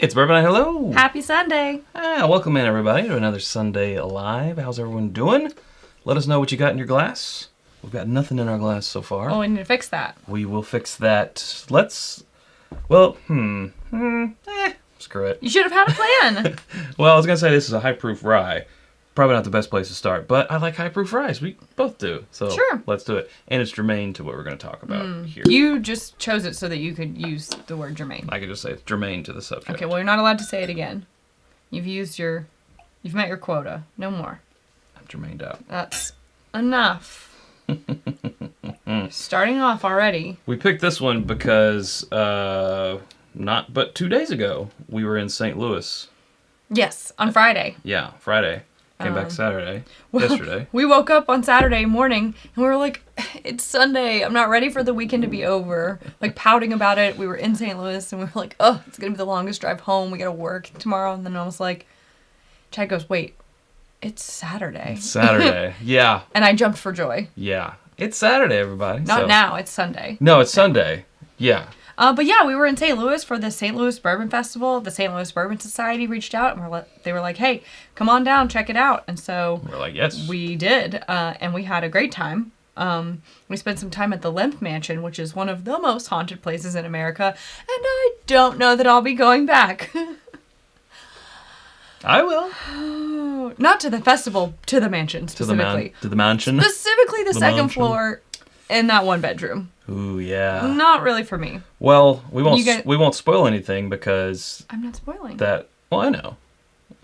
It's Bourbon. Hello. Happy Sunday. Welcome in, everybody, to another Sunday Alive. How's everyone doing? Let us know what you got in your glass. We've got nothing in our glass so far. Oh, we need to fix that. We will fix that. Screw it. You should have had a plan. Well, I was going to say this is a high-proof rye. Probably not the best place to start, but I like high-proof ryes. We both do. So Sure. Let's do it. And it's germane to what we're going to talk about here. You just chose it so that you could use the word germane. I could just say it's germane to the subject. Okay, well, you're not allowed to say it again. You've met your quota. No more. I'm germaned out. That's enough. Starting off already. We picked this one because not but 2 days ago we were in St. Louis. Yes, on Friday. Yeah, Friday. Came back Saturday. Yesterday. We woke up on Saturday morning and we were like, it's Sunday. I'm not ready for the weekend to be over. Like pouting about it. We were in St. Louis and we were like, oh, it's going to be the longest drive home. We got to work tomorrow. And then I was like, Chad goes, wait, it's Saturday. It's Saturday. Yeah. And I jumped for joy. Yeah. It's Saturday, everybody. Not now. It's Sunday. No, it's Sunday. Yeah. But yeah, we were in St. Louis for the St. Louis Bourbon Festival. The St. Louis Bourbon Society reached out and they were like, hey, come on down, check it out. And so we're like, yes. We did. And we had a great time. We spent some time at the Lemp Mansion, which is one of the most haunted places in America. And I don't know that I'll be going back. I will. Not to the festival, to the mansion specifically. To the mansion? Specifically the second floor in that one bedroom. Ooh, yeah. Not really for me. Well, we won't spoil anything because I'm not spoiling. Well, I know.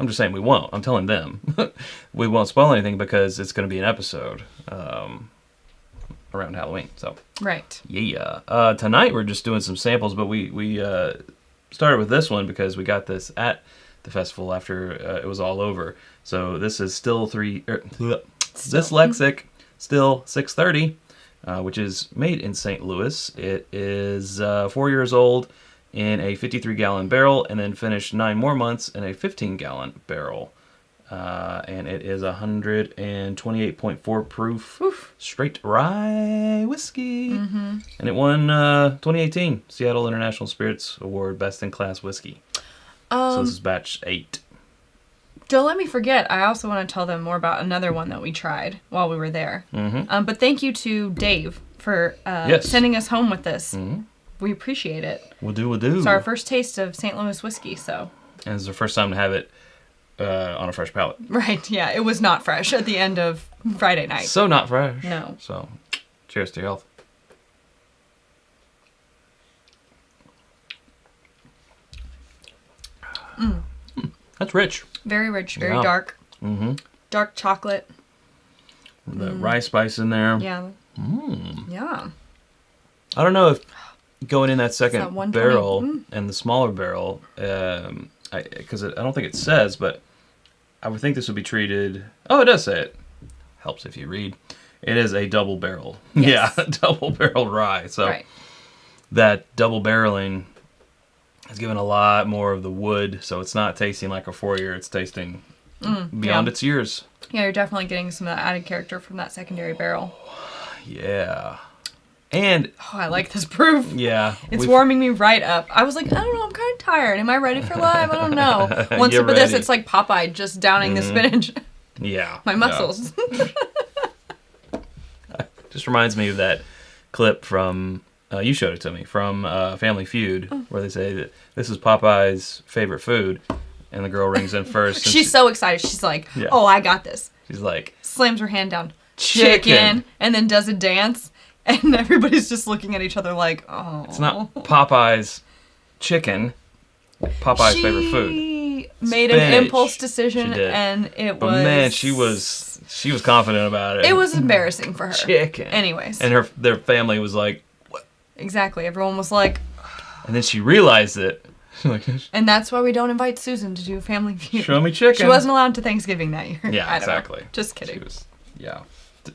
I'm just saying we won't. I'm telling them. We won't spoil anything because it's going to be an episode around Halloween. So right. Yeah. Tonight we're just doing some samples, but we started with this one because we got this at the festival after it was all over. So this is Dyslexic Still 630. Which is made in St. Louis. It is 4 years old in a 53-gallon barrel and then finished 9 more months in a 15-gallon barrel. And it is 128.4 proof straight rye whiskey. Mm-hmm. And it won 2018 Seattle International Spirits Award Best in Class Whiskey. So this is batch 8. Don't let me forget, I also want to tell them more about another one that we tried while we were there. Mm-hmm. But thank you to Dave for sending us home with this. Mm-hmm. We appreciate it. We'll do. It's our first taste of St. Louis whiskey, so. And it's the first time to have it on a fresh palate. Right, yeah. It was not fresh at the end of Friday night. So not fresh. No. So, cheers to your health. That's rich. Very rich, very dark. Mm-hmm. Dark chocolate. The rye spice in there. Yeah. Yeah. I don't know if going in that second that barrel and the smaller barrel, because I don't think it says, but I would think this would be treated. Oh, it does say it. Helps if you read. It is a double barrel. Yes. Yeah, double barrel rye. So that double barreling has given a lot more of the wood, so it's not tasting like a 4-year. It's tasting beyond its years. Yeah, you're definitely getting some of that added character from that secondary barrel. Yeah. And I like this proof. Yeah. It's warming me right up. I was like, I don't know, I'm kind of tired. Am I ready for live? I don't know. One sip of this, it's like Popeye just downing the spinach. Yeah. My muscles. Just reminds me of that clip from, you showed it to me, from Family Feud, where they say that this is Popeye's favorite food, and the girl rings in first. She's so excited. She's like, oh, I got this. She's like, slams her hand down, chicken, and then does a dance, and everybody's just looking at each other like, oh. It's not Popeye's chicken, Popeye's favorite food. She made an impulse decision, and it was... But man, she was confident about it. It was embarrassing for her. Chicken. Anyways. And their family was like, what? Exactly. Everyone was like... And then she realized it. And that's why we don't invite Susan to do Family Feud. Show me chicken. She wasn't allowed to Thanksgiving that year. Yeah, exactly. Just kidding. She was,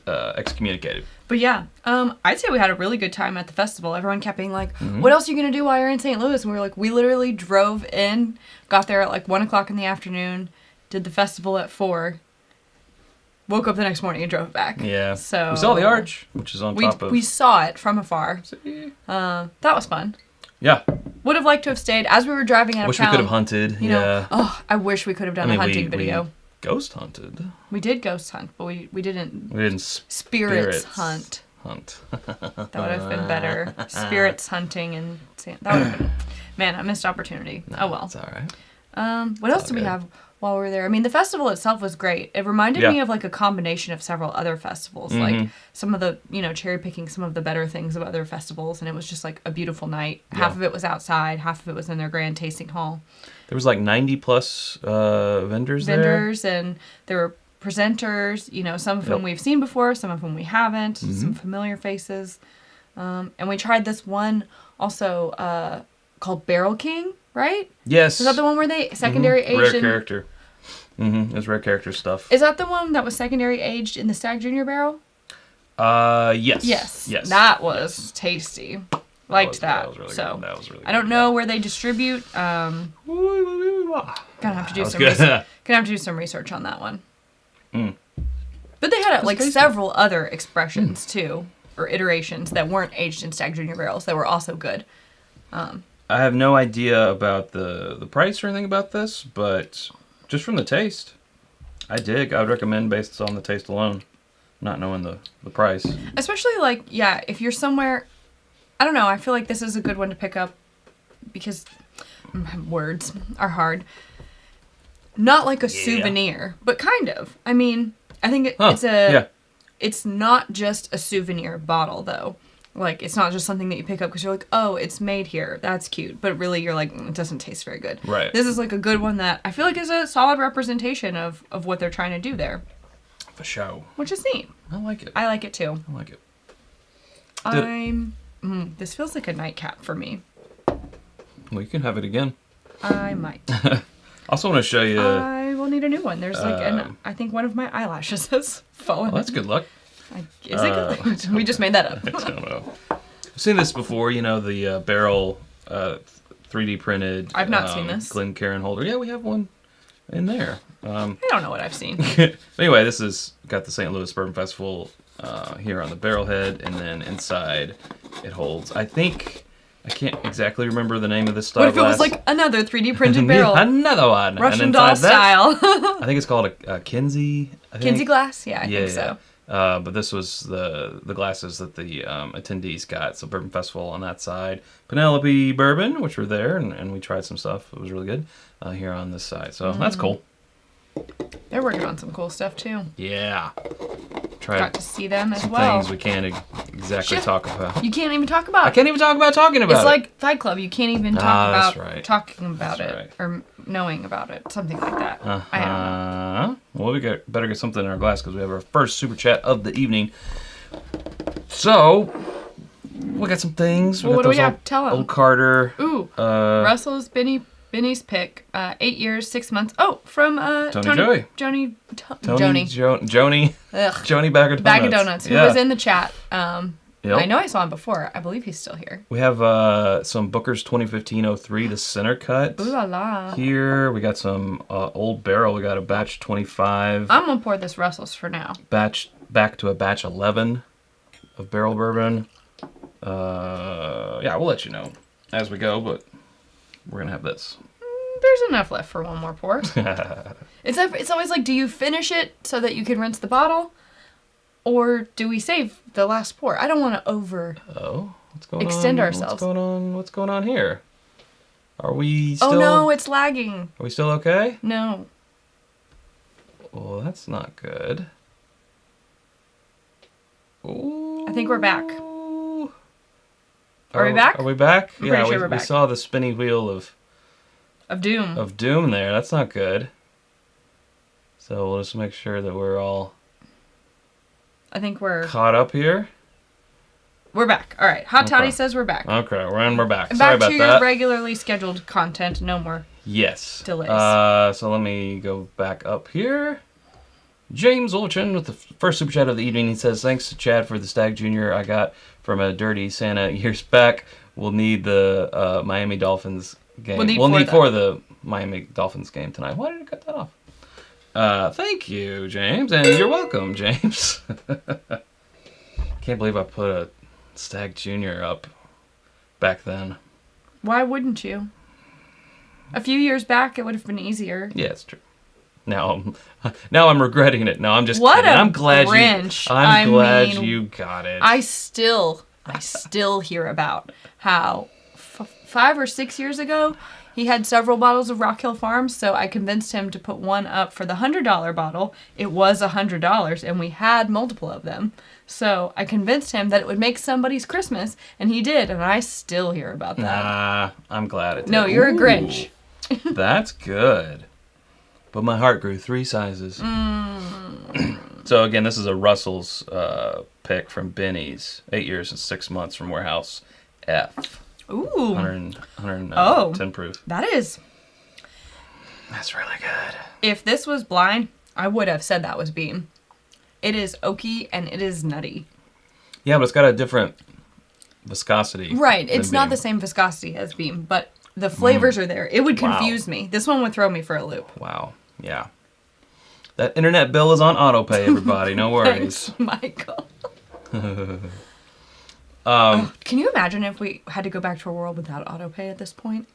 excommunicated. But yeah, I'd say we had a really good time at the festival. Everyone kept being like, what else are you going to do while you're in St. Louis? And we were like, we literally drove in, got there at like 1 o'clock in the afternoon, did the festival at 4, woke up the next morning and drove back. Yeah. So we saw the arch, which is on top of... We saw it from afar. That was fun. Yeah. Would have liked to have stayed as we were driving out of Wish town. we could have hunted. You know, oh, I wish we could have done a hunting video. We ghost hunted. We did ghost hunt, but we didn't. We didn't spirits hunt. That would have been better. Spirits hunting and that would have been. Man, I missed opportunity. No, oh well. It's all right. What else did we have while we were there? I mean, the festival itself was great. It reminded me of like a combination of several other festivals. Like some of the, cherry picking some of the better things of other festivals, and it was just like a beautiful night. Half of it was outside, half of it was in their grand tasting hall. There was like 90 plus vendors there. And there were presenters, some of whom we've seen before, some of whom we haven't, some familiar faces. And we tried this one also called Barrel King, right? Yes. Is that the one where they secondary aged? Rare character. It was rare character stuff. Is that the one that was secondary aged in the Stag Junior barrel? Yes. Yes. That was tasty. Liked that. That was really so good. That was really good. I don't know where they distribute. Gonna have to do some research. Gonna have to do some research on that one. But they had like several other expressions too, or iterations that weren't aged in Stag Junior barrels that were also good. I have no idea about the price or anything about this, but just from the taste, I would recommend based on the taste alone, not knowing the price. Especially like, if you're somewhere, I don't know, I feel like this is a good one to pick up because words are hard. Not like a souvenir, but kind of. I mean, I think it's not just a souvenir bottle though. Like, it's not just something that you pick up because you're like, oh, it's made here. That's cute. But really, you're like, it doesn't taste very good. Right. This is like a good one that I feel like is a solid representation of what they're trying to do there. For sure. Which is neat. I like it. I like it too. I like it. This feels like a nightcap for me. Well, you can have it again. I might. Also want to show you. I will need a new one. There's I think one of my eyelashes has fallen. Well, that's good luck. Is it good? We just made that up. I don't know. I've seen this before, the barrel 3D printed. I've not seen this. Glencairn holder. Yeah, we have one in there. I don't know what I've seen. Anyway, this is got the St. Louis Bourbon Festival here on the barrel head, and then inside it holds, I can't exactly remember the name of this style What if it was glass. like another 3D printed barrel? Another one. Russian doll style. I think it's called a Kinsey. Kinsey glass? Yeah, I think so. But this was the glasses that the attendees got. So Bourbon Festival on that side. Penelope Bourbon, which were there, and we tried some stuff. It was really good here on this side. So that's cool. They're working on some cool stuff too. Yeah. Got to see them as some well. Things we can't exactly talk about. You can't even talk about. I can't even talk about talking about it's it. It's like Fight Club. You can't even talk about talking about that's it right. or knowing about it. Something like that. I don't know. Well, we better get something in our glass because we have our first super chat of the evening. So, we got some things. Well, what do we have? Tell them. Old Carter. Ooh. Russell's Benny's pick. 8 years, 6 months. Oh, from Joni. Joni Bag of Donuts. Bag of Donuts. Who was in the chat. I know I saw him before. I believe he's still here. We have some Booker's 2015-03, the center cut. Ooh la la. Here, we got some Old Barrel. We got a batch 25. I'm going to pour this Russell's for now. Back to a batch 11 of barrel bourbon. We'll let you know as we go, but we're going to have this. There's enough left for one more pour. It's always like, do you finish it so that you can rinse the bottle? Or do we save the last pour? I don't want to extend ourselves. What's going on here? Are we still... Oh no, it's lagging. Are we still okay? No. Well, that's not good. Ooh. I think we're back. Are we back? Are we back? I'm pretty sure we're back. We saw the spinning wheel of doom. Of doom there. That's not good. So we'll just make sure that we're all... I think we're... caught up here. We're back. All right. Hot Toddy says we're back. Okay, we're back. Sorry about that. Back to your that. regularly scheduled content. No more delays. So let me go back up here. James Olchin with the first super chat of the evening. He says, thanks to Chad for the Stag Junior I got from a Dirty Santa years back. We'll need the Miami Dolphins game. We'll need for the Miami Dolphins game tonight. Why did I cut that off? Thank you, James, and you're welcome, James. Can't believe I put a Stag Junior up back then. Why wouldn't you? A few years back, it would have been easier. Yeah, it's true. Now I'm regretting it. No, I'm just What kidding. a I'm glad Grinch. I'm glad mean, you got it. I still hear about how 5 or 6 years ago, he had several bottles of Rock Hill Farms, so I convinced him to put one up for the $100 bottle. It was $100, and we had multiple of them. So I convinced him that it would make somebody's Christmas, and he did, and I still hear about that. I'm glad it did. No, you're a Grinch. That's good. But my heart grew 3 sizes. So again, this is a Russell's pick from Benny's. 8 years and 6 months from Warehouse F. Ooh. 110 proof. That is. That's really good. If this was blind, I would have said that was Beam. It is oaky and it is nutty. Yeah, but it's got a different viscosity. Right. It's not Beam. the same viscosity as Beam, but the flavors are there. It would confuse me. This one would throw me for a loop. Wow. Yeah. That internet bill is on auto pay, everybody. No worries. Thanks, Michael. Can you imagine if we had to go back to a world without auto pay at this point?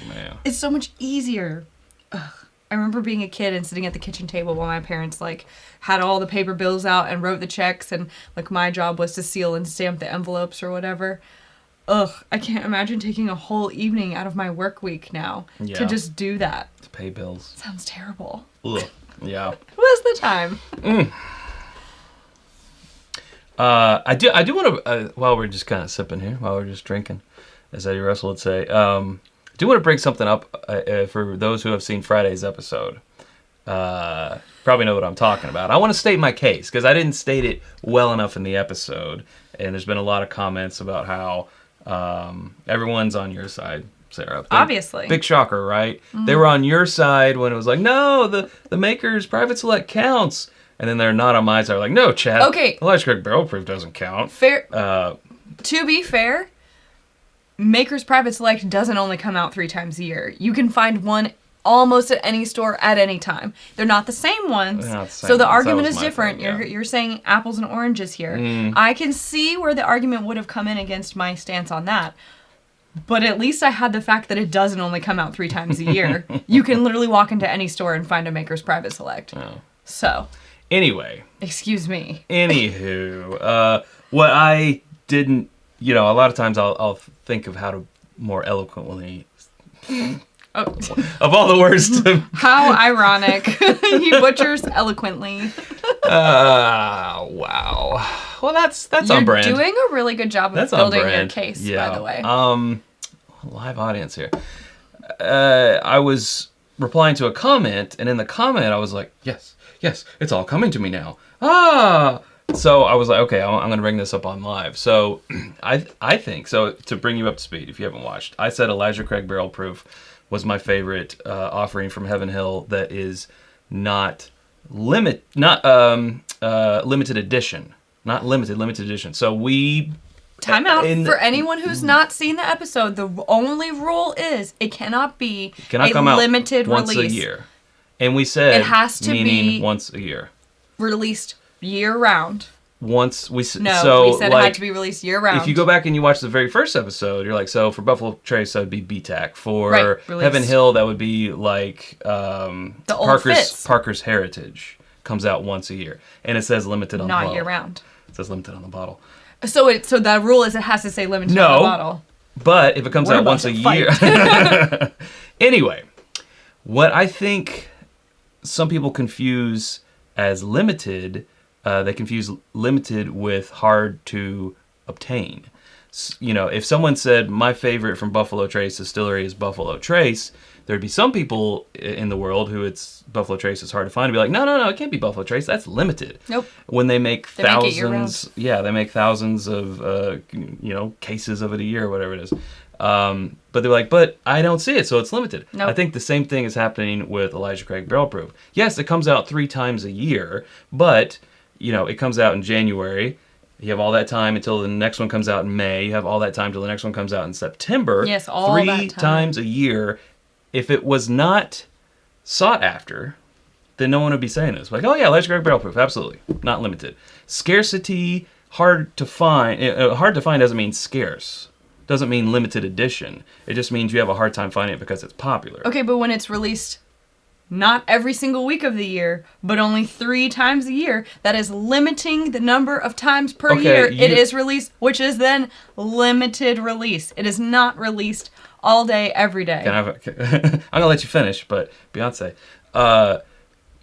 Man. It's so much easier. Ugh. I remember being a kid and sitting at the kitchen table while my parents like had all the paper bills out and wrote the checks, and like my job was to seal and stamp the envelopes or whatever. Ugh, I can't imagine taking a whole evening out of my work week now to just do that. To pay bills. Sounds terrible. Ugh. Yeah. What's the time? I do want to, while we're just kind of sipping here, while we're just drinking, as Eddie Russell would say, I do want to bring something up for those who have seen Friday's episode. Probably know what I'm talking about. I want to state my case, because I didn't state it well enough in the episode, and there's been a lot of comments about how everyone's on your side, Sarah. Obviously. Big shocker, right? Mm-hmm. They were on your side when it was like, no, the maker's private select counts. And then they're not on my side. Like, no, Chad. Okay. Elijah Craig Barrel Proof doesn't count. Fair. To be fair, Maker's Private Select doesn't only come out 3 times a year. You can find one almost at any store at any time. They're not the same ones. They're not the same so the ones. argument That is was my different. thing, yeah. You're saying apples and oranges here. I can see where the argument would have come in against my stance on that. But at least I had the fact that it doesn't only come out 3 times a year. You can literally walk into any store and find a Maker's Private Select. Oh. So. Anyway. Excuse me. Anywho. What I didn't, a lot of times I'll think of how to more eloquently... Of all the words to... How ironic. He butchers eloquently. Wow. Well, that's on brand. You're doing a really good job of building your case, by the way. Live audience here. I was replying to a comment, and in the comment I was like, yes, it's all coming to me now. So I was like, okay, I'm going to bring this up on live. So I think, so to bring you up to speed, if you haven't watched, I said Elijah Craig Barrel Proof was my favorite offering from Heaven Hill that is not limited edition. Not limited edition. So we... Time out. For anyone who's not seen the episode, the only rule is it cannot be come out limited once release. a year. And we said it has to meaning be once a year. Released year-round. We said we said like, it had to be released year-round. If you go back and you watch the very first episode, you're like, so for Buffalo Trace, that would be BTAC. For Heaven Hill, that would be like Parker's Heritage. Comes out once a year. And it says limited on the bottle. Not year-round. It says limited on the bottle. So the rule is it has to say limited on the bottle. But if it comes out once a year... Anyway, what I think some people confuse as limited... they confuse limited with hard to obtain. If someone said, my favorite from Buffalo Trace Distillery is Buffalo Trace, there'd be some people in the world who it's Buffalo Trace is hard to find and be like, no, it can't be Buffalo Trace. That's limited. Nope. When they make thousands, they make thousands of, cases of it a year or whatever it is. But they're like, but I don't see it, so it's limited. Nope. I think the same thing is happening with Elijah Craig Barrel Proof. Yes, it comes out 3 times a year, but... it comes out in January. You have all that time until the next one comes out in May. You have all that time until the next one comes out in September. Yes, all 3 that time. times a year. If it was not sought after, then no one would be saying this. Like, oh yeah, Elijah Craig Barrel Proof, absolutely. Not limited. Scarcity, hard to find. Hard to find doesn't mean scarce. doesn't mean limited edition. It just means you have a hard time finding it because it's popular. Okay, but when it's released not every single week of the year, but only 3 times a year, that is limiting the number of times per year it is released, which is then limited release. It is not released all day, every day. I'm going to let you finish, but Beyonce,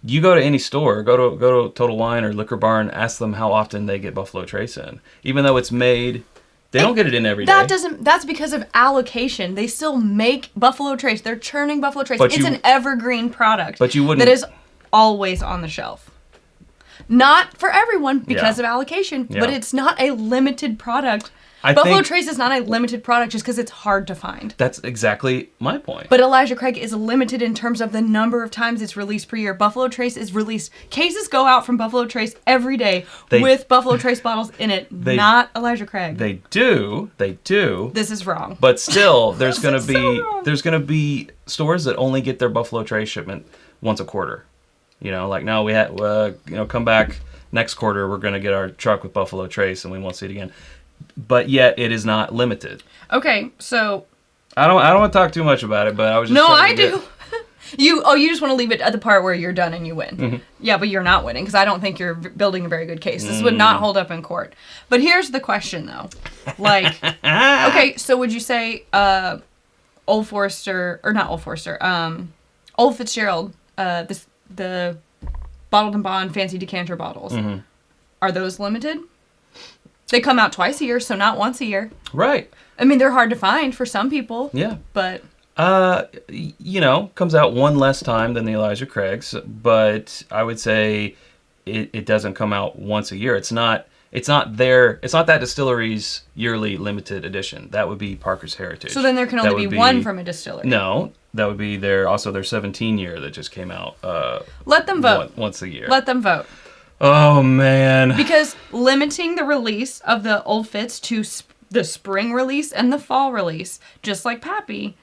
you go to any store, go to Total Wine or Liquor Barn, ask them how often they get Buffalo Trace in. Even though it's made, they don't get it in every day. That's because of allocation. They still make Buffalo Trace. They're churning Buffalo Trace. It's an evergreen product. But you wouldn't. That is always on the shelf. Not for everyone because of allocation, but it's not a limited product. Buffalo Trace is not a limited product just because it's hard to find. That's exactly my point. But Elijah Craig is limited in terms of the number of times it's released per year. Buffalo Trace is released. Cases go out from Buffalo Trace every day with Buffalo Trace bottles in it, not Elijah Craig. They do. This is wrong. But still, there's going to be stores that only get their Buffalo Trace shipment once a quarter. Like now we had, come back next quarter, we're going to get our truck with Buffalo Trace and we won't see it again. But yet it is not limited. Okay, so I don't want to talk too much about it, but I was just I do. You just want to leave it at the part where you're done and you win. Mm-hmm. Yeah, but you're not winning because I don't think you're building a very good case. This would not hold up in court. But here's the question though. Like, okay, so would you say Old Forester or not Old Forester, Old Fitzgerald, the bottled and bond fancy decanter bottles. Mm-hmm. Are those limited? They come out twice a year, so not once a year. Right. I mean, they're hard to find for some people. Yeah. But comes out one less time than the Elijah Craig's, but I would say it doesn't come out once a year. It's not that distillery's yearly limited edition. That would be Parker's Heritage. So then there can only be one from a distillery. No, that would be their 17 year that just came out. Let them vote. Once a year. Let them vote. Oh, man. Because limiting the release of the Old Fitz to the spring release and the fall release, just like Pappy,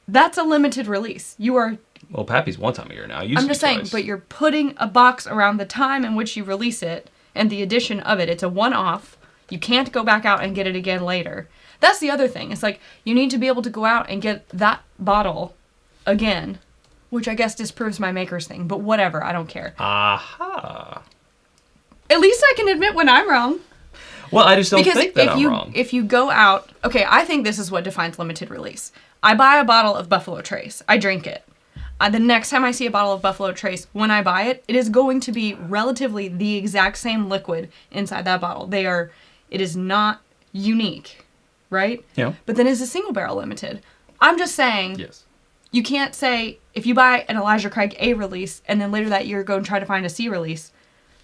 that's a limited release. Well, Pappy's one time a year now. I'm just saying, but you're putting a box around the time in which you release it and the addition of it. It's a one-off. You can't go back out and get it again later. That's the other thing. It's like, you need to be able to go out and get that bottle again, which I guess disproves my maker's thing, but whatever, I don't care. Aha. At least I can admit when I'm wrong. Well, I just don't think that I'm wrong. If you go out... Okay, I think this is what defines limited release. I buy a bottle of Buffalo Trace. I drink it. The next time I see a bottle of Buffalo Trace, when I buy it, it is going to be relatively the exact same liquid inside that bottle. It is not unique, right? Yeah. But then it's a single barrel limited. I'm just saying... Yes. You can't say, if you buy an Elijah Craig A release, and then later that year go and try to find a C release,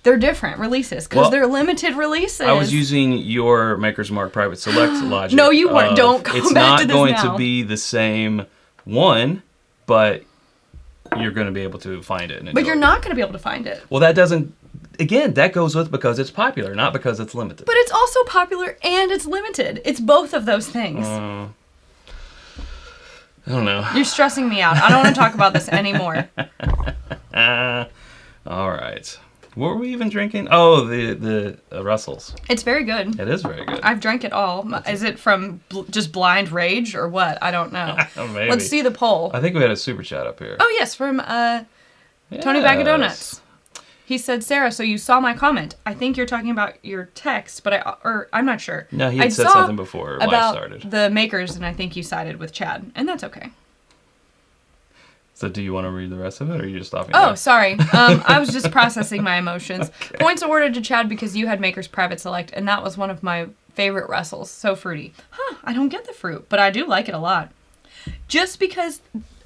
they're different releases, because they're limited releases. I was using your Maker's Mark Private Select logic. No, you weren't. Don't go back to this now. It's not going to be the same one, but you're going to be able to find it. But you're not going to be able to find it. Well, that doesn't... Again, that goes with because it's popular, not because it's limited. But it's also popular and it's limited. It's both of those things. I don't know. You're stressing me out. I don't want to talk about this anymore. All right. What were we even drinking? Oh, the Russell's. It's very good. It is very good. I've drank it all. Is it from just blind rage or what? I don't know. Maybe. Let's see the poll. I think we had a super chat up here. Oh, yes, from Tony Bag of Donuts. He said, Sarah, so you saw my comment. I think you're talking about your text, but I'm not sure. No, he had said something before live started. About the makers, and I think you sided with Chad, and that's okay. So do you want to read the rest of it, or are you just stopping? Oh, sorry. I was just processing my emotions. Okay. Points awarded to Chad because you had Maker's Private Select, and that was one of my favorite Russells. So fruity. I don't get the fruit, but I do like it a lot. Just because...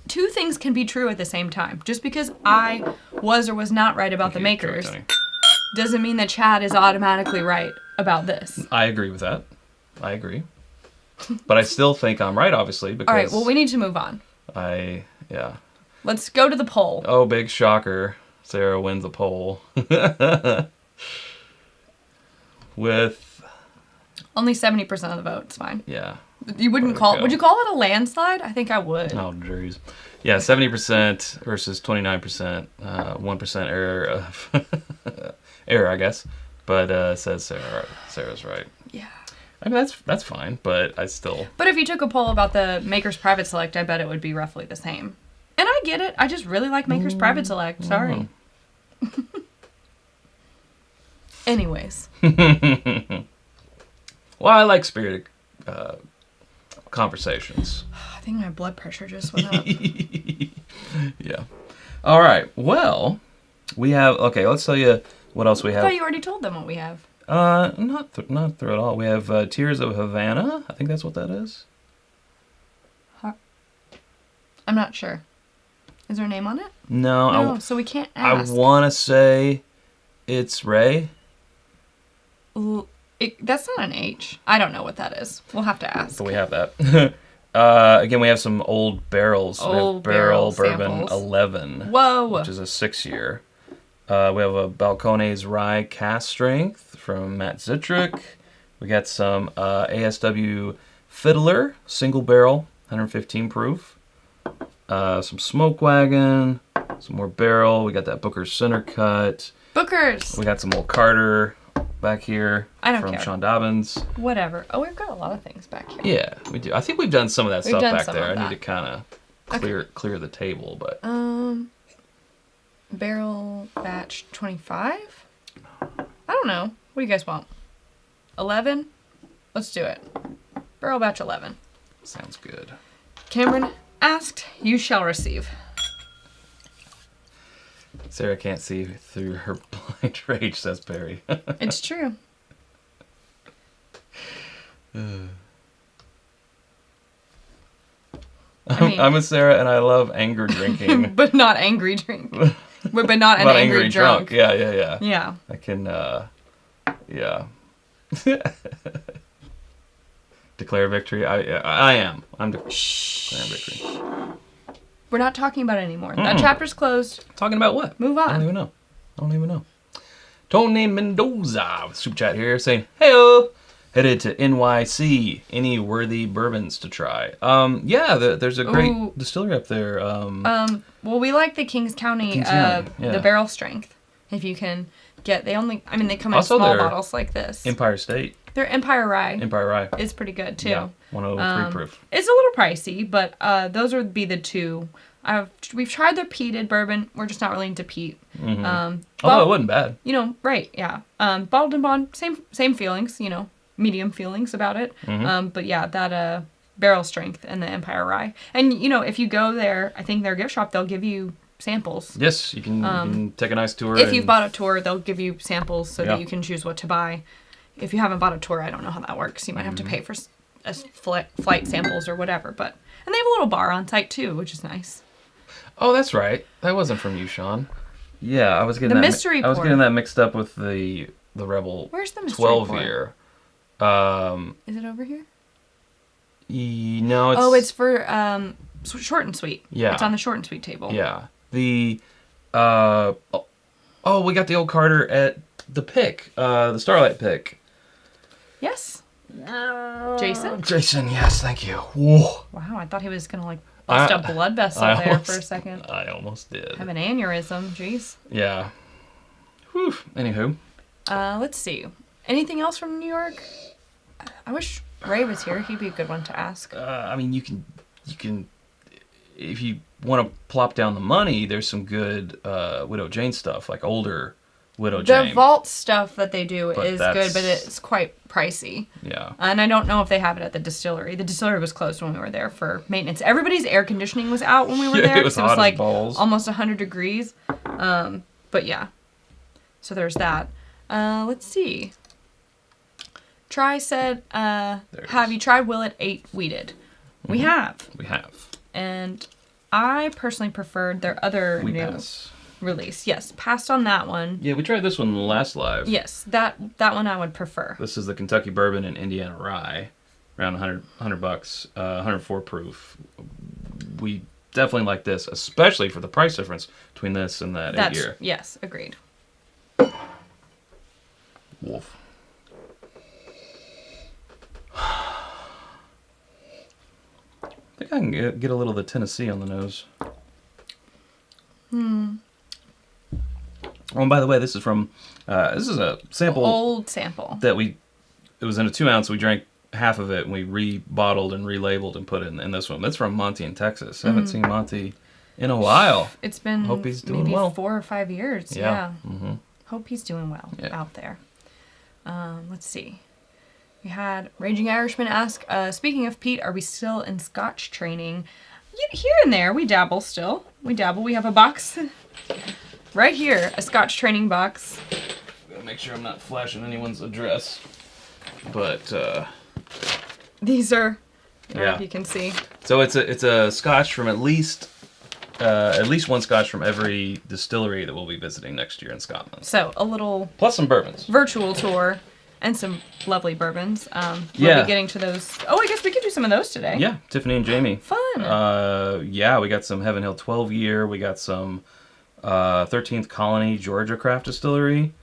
Two things can be true at the same time. Just because I was or was not right about the makers doesn't mean that Chad is automatically right about this. I agree with that. I agree. But I still think I'm right, obviously. Because all right, well, we need to move on. Yeah. Let's go to the poll. Oh, big shocker. Sarah wins the poll. With... Only 70% of the vote. It's fine. Yeah. You wouldn't call... Would you call it a landslide? I think I would. Oh, jeez. Yeah, 70% versus 29%. 1% error. Error, I guess. But says Sarah's right. Yeah. I mean, that's fine, but I still... But if you took a poll about the Maker's Private Select, I bet it would be roughly the same. And I get it. I just really like Maker's Private Select. Sorry. Anyways. Well, I like spirited conversations. I think my blood pressure just went up. Yeah. All right. Well, we have... Okay, let's tell you what else we I have. thought you already told them what we have. Not through it all. We have Tears of Havana. I think that's what that is. I'm not sure. Is there a name on it? No. No, so we can't ask. I want to say it's Ray. That's not an H. I don't know what that is. We'll have to ask. So we have that. Again, we have some old barrels. We have barrel Bourbon samples. 11. Whoa. Which is a 6-year. We have a Balcones Rye Cask Strength from Matt Zitrick. We got some ASW Fiddler Single Barrel, 115 proof. Some Smoke Wagon. Some more barrel. We got that Booker's Center Cut. Booker's. We got some old Carter back here. I don't from care. Sean Dobbins. Whatever. Oh, we've got a lot of things back here. Yeah, we do. I think we've done some of that stuff back some there. of I that. need to kind of clear the table, but Barrel batch 25? I don't know. What do you guys want? 11? Let's do it. Barrel batch 11. sounds good. Cameron asked, you shall receive. Sarah can't see through her blind rage, says Perry. It's true. I'm a Sarah, and I love anger drinking. But not angry drink. But not an angry drunk. Yeah. Yeah. I can, yeah. Declare victory. I am. I'm declaring victory. We're not talking about it anymore. That chapter's closed. Talking about what? Move on. I don't even know. Tony Mendoza with Super Chat here saying, "Heyo, headed to NYC. Any worthy bourbons to try?" Yeah, there's a great distillery up there. Well, we like the Kings County, the barrel strength. If you can get, they come in Also, small they're bottles like this. Empire State. Their Empire Rye. Empire Rye is pretty good too. Yeah, 103 proof. It's a little pricey, but those would be the two. We've tried their peated bourbon. We're just not really into peat. Although it wasn't bad. Right? Yeah. Bottled and bond, same feelings. Medium feelings about it. But yeah, that barrel strength and the Empire Rye. And if you go there, I think their gift shop, they'll give you samples. Yes, you can take a nice tour. If you've bought a tour, they'll give you samples so that you can choose what to buy. If you haven't bought a tour, I don't know how that works. You might have to pay for flight samples or whatever. And they have a little bar on site too, which is nice. Oh, that's right. That wasn't from you, Sean. Yeah, I was getting the mystery. I was getting that mixed up with the Rebel. Where's the mystery 12 year. Is it over here? No, it's. Oh, it's for short and sweet. Yeah, it's on the short and sweet table. Yeah, we got the old Carter at the pick, the Starlight pick. Yes. Jason? Jason, yes, thank you. Whoa. Wow, I thought he was going to bust a blood vessel there for a second. I almost did. Have an aneurysm, jeez. Yeah. Whew. Anywho. Let's see. Anything else from New York? I wish Ray was here. He'd be a good one to ask. You can, if you want to plop down the money, there's some good Widow Jane stuff, like older Widow Jane. The vault stuff that they do is good, but it's quite pricey. Yeah. And I don't know if they have it at the distillery. The distillery was closed when we were there for maintenance. Everybody's air conditioning was out when we were there. It was hot as balls. Almost 100 degrees. But yeah. So there's that. Let's see. Try said, have you tried Willet 8 Wheated? We have. We have. And I personally preferred their other release. Yes, passed on that one. Yeah, we tried this one last live. Yes, that one I would prefer. This is the Kentucky Bourbon and Indiana Rye, around $100, 104 proof. We definitely like this, especially for the price difference between this and that 8 year. Yes, agreed. Wolf. I think I can get a little of the Tennessee on the nose. Oh, and by the way, this is from, this is a sample. Old sample. It was in a 2 ounce. We drank half of it, and we rebottled and relabeled and put it in this one. That's from Monty in Texas. I haven't seen Monty in a while. It's been Hope he's doing maybe well. 4 or 5 years. Yeah. Mm-hmm. Hope he's doing well Yeah. out there. Let's see. We had Raging Irishman ask, speaking of Pete, are we still in Scotch training? Here and there, we dabble still. We dabble. We have a box right here, a Scotch training box. Gotta make sure I'm not flashing anyone's address. But, These are, I don't know Yeah. if you can see. so it's a Scotch from at least one Scotch from every distillery that we'll be visiting next year in Scotland. So a little Plus some bourbons. virtual tour and some lovely bourbons. We'll Yeah. be getting to those. Oh, I guess we could do some of those today. Yeah, Tiffany and Jamie. Fun. Yeah, we got some Heaven Hill 12 year. We got some 13th Colony Georgia Craft Distillery.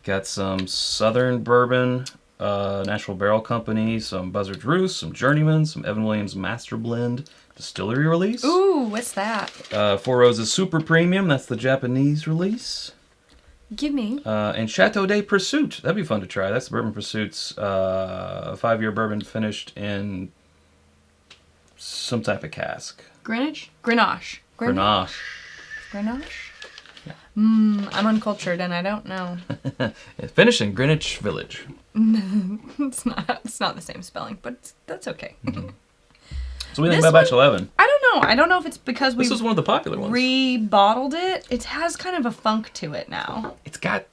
Got some Southern Bourbon, Natural Barrel Company, some Buzzard's Roost, some Journeyman, some Evan Williams Master Blend Distillery release. Ooh, what's that? Four Roses Super Premium, that's the Japanese release. Give me. And Chateau de Pursuit, that'd be fun to try. That's the Bourbon Pursuit's 5-year bourbon finished in some type of cask. Grenache? Grenache. Grenache. Grenache? I'm uncultured and I don't know. Finished in Greenwich Village. It's not the same spelling, but that's okay. So we think This about Batch 11. I don't know. I don't know if it's because we This was one of the popular ones. rebottled it. It has kind of a funk to it now. It's got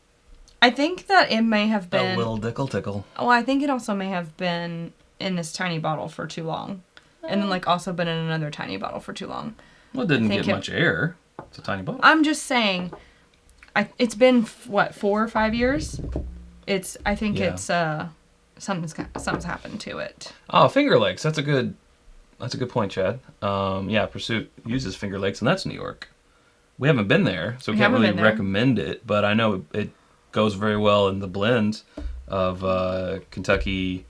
I think that it may have been. a little tickle. Oh, I think it also may have been in this tiny bottle for too long, and then like also been in another tiny bottle for too long. Well, it didn't think get it- much air. It's a tiny bottle. I'm just saying, it's been what 4 or 5 years. I think Yeah. it's something's happened to it. Oh, Finger Lakes. That's a good point, Chad. Yeah, Pursuit uses Finger Lakes, and that's New York. We haven't been there, so we can't haven't really been there. recommend it. But I know it goes very well in the blend of Kentucky,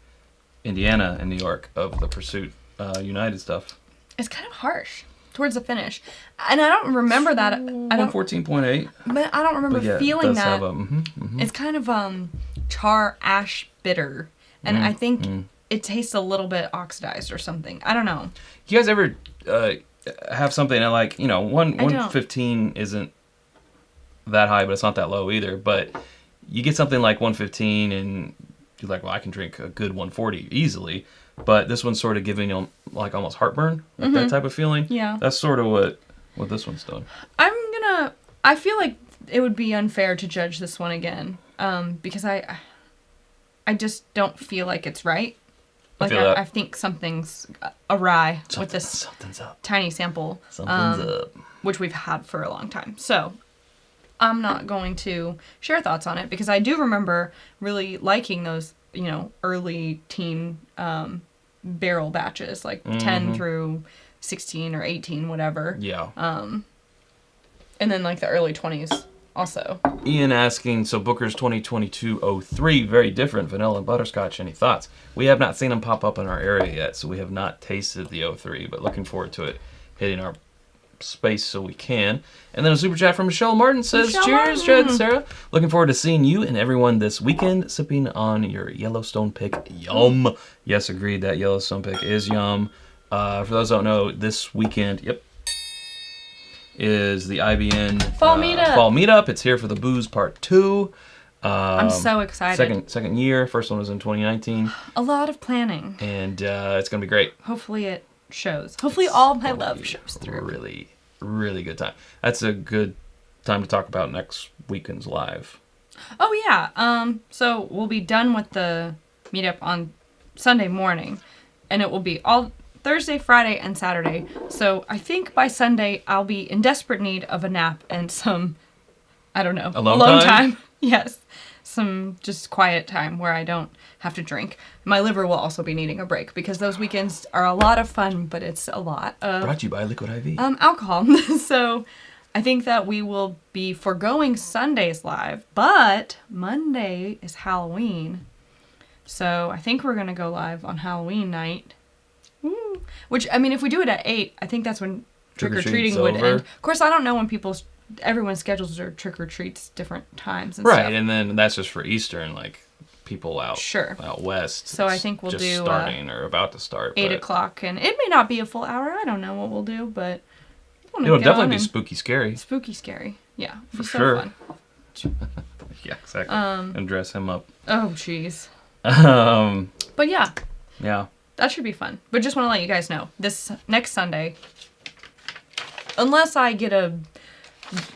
Indiana, and New York of the Pursuit United stuff. It's kind of harsh towards the finish, and I don't remember that. I don't, 114.8. but I don't remember But yeah, feeling it does that. have a, It's kind of char ash bitter, and I think it tastes a little bit oxidized or something. I don't know. You guys ever have something that, like, you know, 115 isn't that high, but it's not that low either. But you get something like 115 and you're like, well, I can drink a good 140 easily. But this one's sort of giving you like almost heartburn, like that type of feeling. Yeah. That's sort of what this one's done. I feel like it would be unfair to judge this one again, because I just don't feel like it's right. Like feel that. I think something's awry with this Something's up. tiny sample, Something's up. which we've had for a long time. So I'm not going to share thoughts on it because I do remember really liking those, early teen barrel batches, like 10 through 16 or 18, whatever. Yeah. And then like the early 20s also. Ian asking, so Booker's 2022-03, very different, vanilla and butterscotch. Any thoughts? We have not seen them pop up in our area yet, so we have not tasted the 03, but looking forward to it hitting our space so we can. And then a super chat from Michelle Martin says, Michelle cheers, Martin. Chad and Sarah. Looking forward to seeing you and everyone this weekend, sipping on your Yellowstone pick. Yum. Yes, agreed, that Yellowstone pick is yum. For those who don't know, this weekend, is the IBN Fall Meetup. Fall Meetup. It's here for the Booze Part 2. I'm so excited. Second year. First one was in 2019. A lot of planning. And it's going to be great. Hopefully it shows. Hopefully all my Gonna love be shows through. Really, really good time. That's a good time to talk about next weekend's live. Oh yeah. So we'll be done with the meetup on Sunday morning, and it will be all Thursday, Friday, and Saturday. So I think by Sunday I'll be in desperate need of a nap and some, I don't know, Alone time? Yes. Some just quiet time where I don't have to drink. My liver will also be needing a break because those weekends are a lot of fun, but it's a lot of Brought to you by Liquid IV. alcohol. So I think that we will be foregoing Sunday's live, but Monday is Halloween. So I think we're going to go live on Halloween night. Woo. Which, I mean, if we do it at 8, I think that's when trick-or-treating would over. end. Of course, I don't know when everyone's schedules are trick-or-treats different times and Right, stuff. and then that's just for Easter, and like people out out west. So I think we'll just do starting or about to start 8 o'clock, and it may not be a full hour. I don't know what we'll do, but it'll definitely be spooky scary. Spooky scary, yeah, for sure. Fun. Yeah, exactly. And dress him up. Oh, jeez. But yeah, that should be fun. But just want to let you guys know, this next Sunday, unless I get a,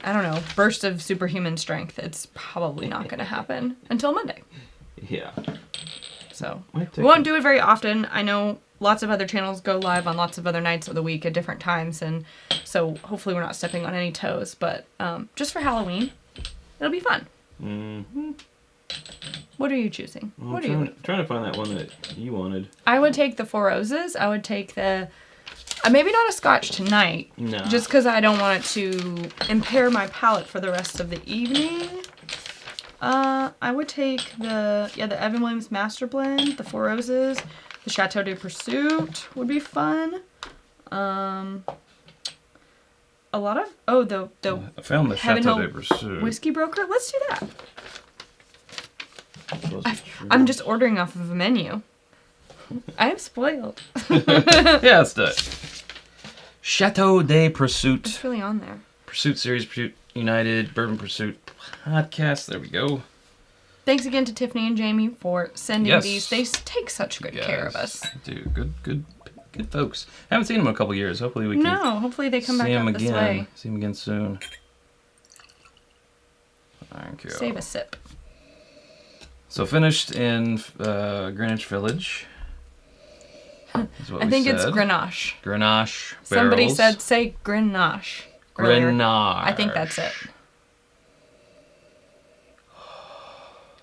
I don't know, burst of superhuman strength, it's probably not going to happen until Monday. Yeah. So we won't do it very often. I know lots of other channels go live on lots of other nights of the week at different times, and so hopefully we're not stepping on any toes. But just for Halloween, it'll be fun. Mm-hmm. What are you choosing? Well, I'm trying to find that one that you wanted. I would take the Four Roses. I would take the... maybe not a Scotch tonight. No. Just because I don't want it to impair my palate for the rest of the evening. I would take the Evan Williams Master Blend, the Four Roses, the Chateau de Pursuit would be fun. A lot of I found the Chateau de Pursuit Whiskey Broker. Let's do that. I'm just ordering off of a menu. I am spoiled. Yeah, let's do it. Chateau de Pursuit. It's really on there. Pursuit Series, Pursuit United, Bourbon Pursuit Podcast. There we go. Thanks again to Tiffany and Jamie for sending these. They take such good care of us. Dude, good folks. Haven't seen them in a couple years. Hopefully we can. No, hopefully they come back up this way. See them again soon. Thank you. Save a sip. So finished in Greenwich Village. I think it's Grenache. Grenache barrels. Somebody said say Grenache. Grenache. I think that's it.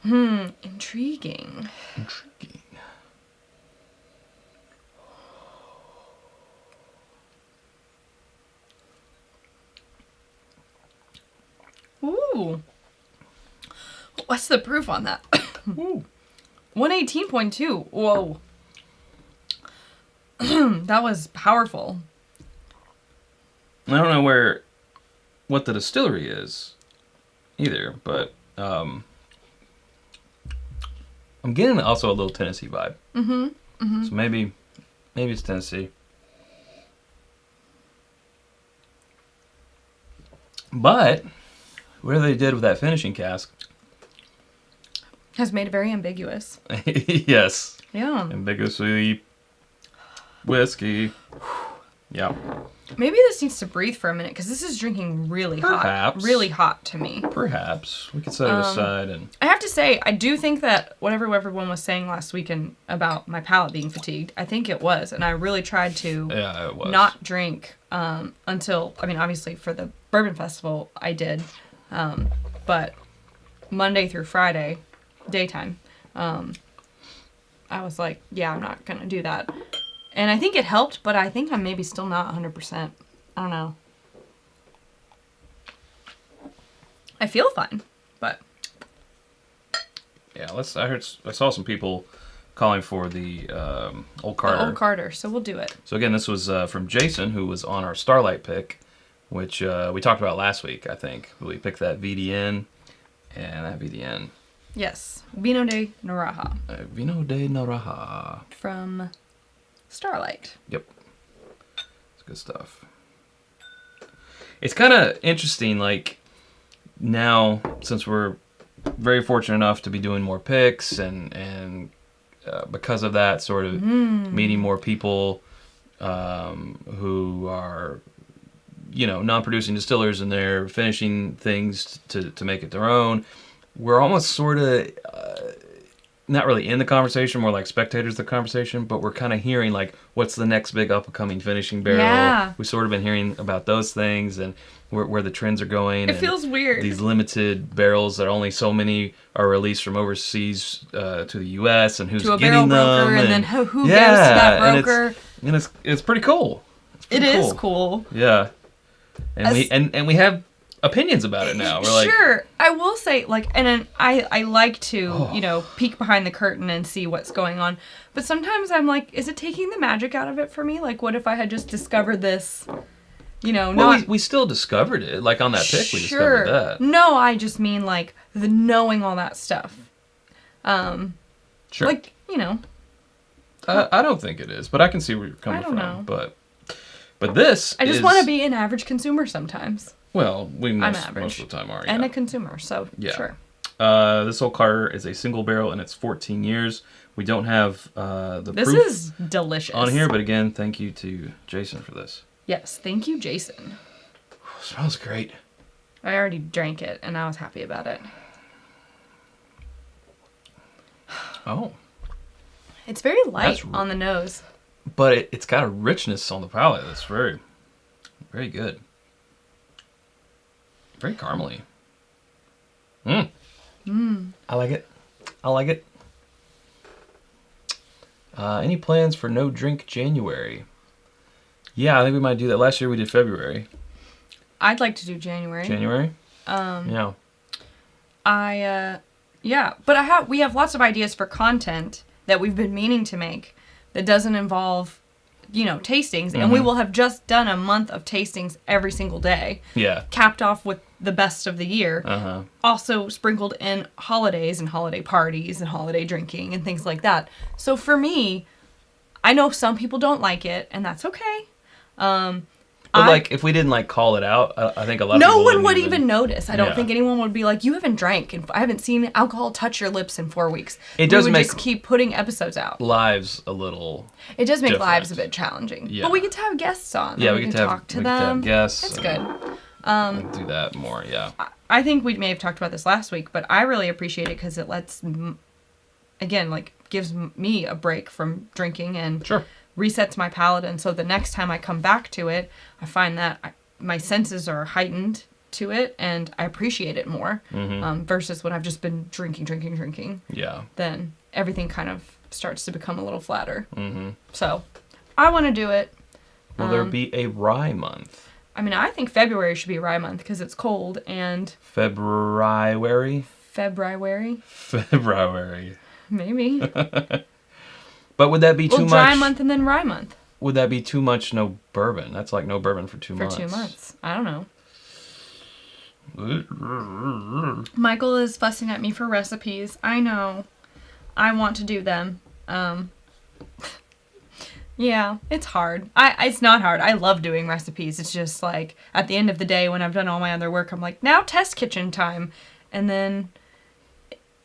Intriguing. Ooh. What's the proof on that? Ooh. 118.2. Whoa. That was powerful. I don't know what the distillery is either, but I'm getting also a little Tennessee vibe. So maybe it's Tennessee. But whatever they did with that finishing cask has made it very ambiguous. Yes. Yeah. Ambiguously whiskey. Yeah. Maybe this needs to breathe for a minute because this is drinking really hot. Really hot to me. Perhaps. We could set it aside and... I have to say, I do think that whatever everyone was saying last weekend about my palate being fatigued, I think it was. And I really tried to not drink until, I mean, obviously for the Bourbon Festival, I did. But Monday through Friday, daytime, I was like, yeah, I'm not going to do that. And I think it helped, but I think I'm maybe still not 100%. I don't know. I feel fine, but... Yeah, I saw some people calling for the Old Carter. The Old Carter, so we'll do it. So again, this was from Jason, who was on our Starlight pick, which we talked about last week, I think. We picked that VDN, and that VDN... Yes, Vino de Noraha. Vino de Noraha. From Starlight. Yep. It's good stuff. It's kind of interesting, like, now, since we're very fortunate enough to be doing more picks, and because of that, sort of meeting more people who are, non-producing distillers, and they're finishing things to make it their own. We're almost sort of not really in the conversation, more like spectators of the conversation, but we're kind of hearing, like, what's the next big up-and-coming finishing barrel? Yeah. We've sort of been hearing about those things and where the trends are going. It feels weird. These limited barrels that only so many are released from overseas to the U.S. and who's to a getting barrel broker, them. And then who goes to that broker. And it's pretty cool. It is cool. Yeah. And we have opinions about it now. We're like, sure. I will say, like, and I like to, peek behind the curtain and see what's going on. But sometimes I'm like, is it taking the magic out of it for me? Like, what if I had just discovered this, well, we still discovered it. Like, on that pick, we discovered that. No, I just mean, like, the knowing all that stuff. Sure. Like, you know. I don't think it is, but I can see where you're coming from. know. But this I just is, want to be an average consumer sometimes. well, most average. of the time are. And yeah. a consumer, so Yeah. sure. This old Carter is a single barrel, and it's 14 years. We don't have the This proof is delicious. on here, but again, thank you to Jason for this. Yes, thank you, Jason. Smells great. I already drank it, and I was happy about it. Oh. It's very light That's on the nose. But it's got a richness on the palate that's very, very good. Very caramely. I like it. I like it. Any plans for No Drink January? Yeah, I think we might do that. Last year we did February. I'd like to do January. January? Yeah. Yeah, but we have lots of ideas for content that we've been meaning to make that doesn't involve, tastings. And we will have just done a month of tastings every single day. Yeah. Capped off with the best of the year. Uh-huh. Also sprinkled in holidays and holiday parties and holiday drinking and things like that. So for me, I know some people don't like it, and that's okay. But if we didn't call it out, I think a lot of no people one wouldn't would even notice. I don't Yeah. think anyone would be like, "You haven't drank, and I haven't seen alcohol touch your lips in 4 weeks." It does we would make just keep putting episodes out. lives a little. It does make different. lives a bit challenging. Yeah. But we get to have guests on. Yeah, and we can get to talk to we get to them. have guests. It's good. and do that more, yeah. I think we may have talked about this last week, but I really appreciate it because it lets, gives me a break from drinking and Sure. resets my palate. And so the next time I come back to it, I find that my senses are heightened to it and I appreciate it more versus when I've just been drinking. Yeah. Then everything kind of starts to become a little flatter. Mm-hmm. So I want to do it. Will there be a rye month? I mean, I think February should be rye month because it's cold and... February? February. Maybe. But would that be too much? Dry month and then rye month. Would that be too much no bourbon? That's like no bourbon for 2 months. For 2 months. I don't know. Michael is fussing at me for recipes. I know. I want to do them. Yeah, it's hard. It's not hard. I love doing recipes. It's just like at the end of the day when I've done all my other work, I'm like, now test kitchen time. And then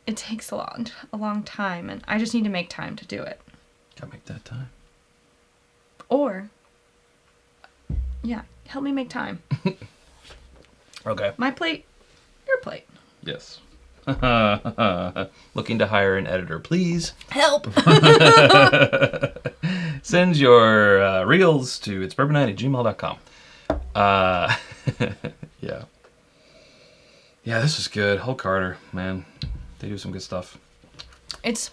it takes a long time and I just need to make time to do it. Gotta make that time. Or, yeah, help me make time. Okay. My plate, your plate. Yes. Looking to hire an editor, please. Help! Send your reels to itsbourbonnight@gmail.com. Yeah. Yeah, this is good. Whole Carter, man. They do some good stuff. It's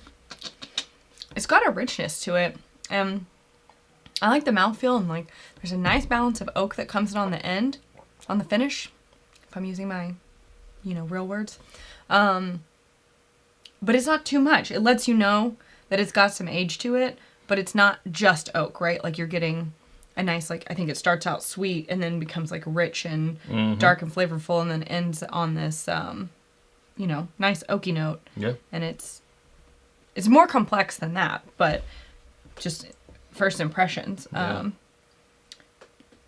got a richness to it. I like the mouthfeel and there's a nice balance of oak that comes in on the end, on the finish, if I'm using my, real words. But it's not too much. It lets you know that it's got some age to it, but it's not just oak, right? Like you're getting a nice, I think it starts out sweet and then becomes rich and dark and flavorful and then ends on this, nice oaky note. Yeah. And it's more complex than that, but just first impressions.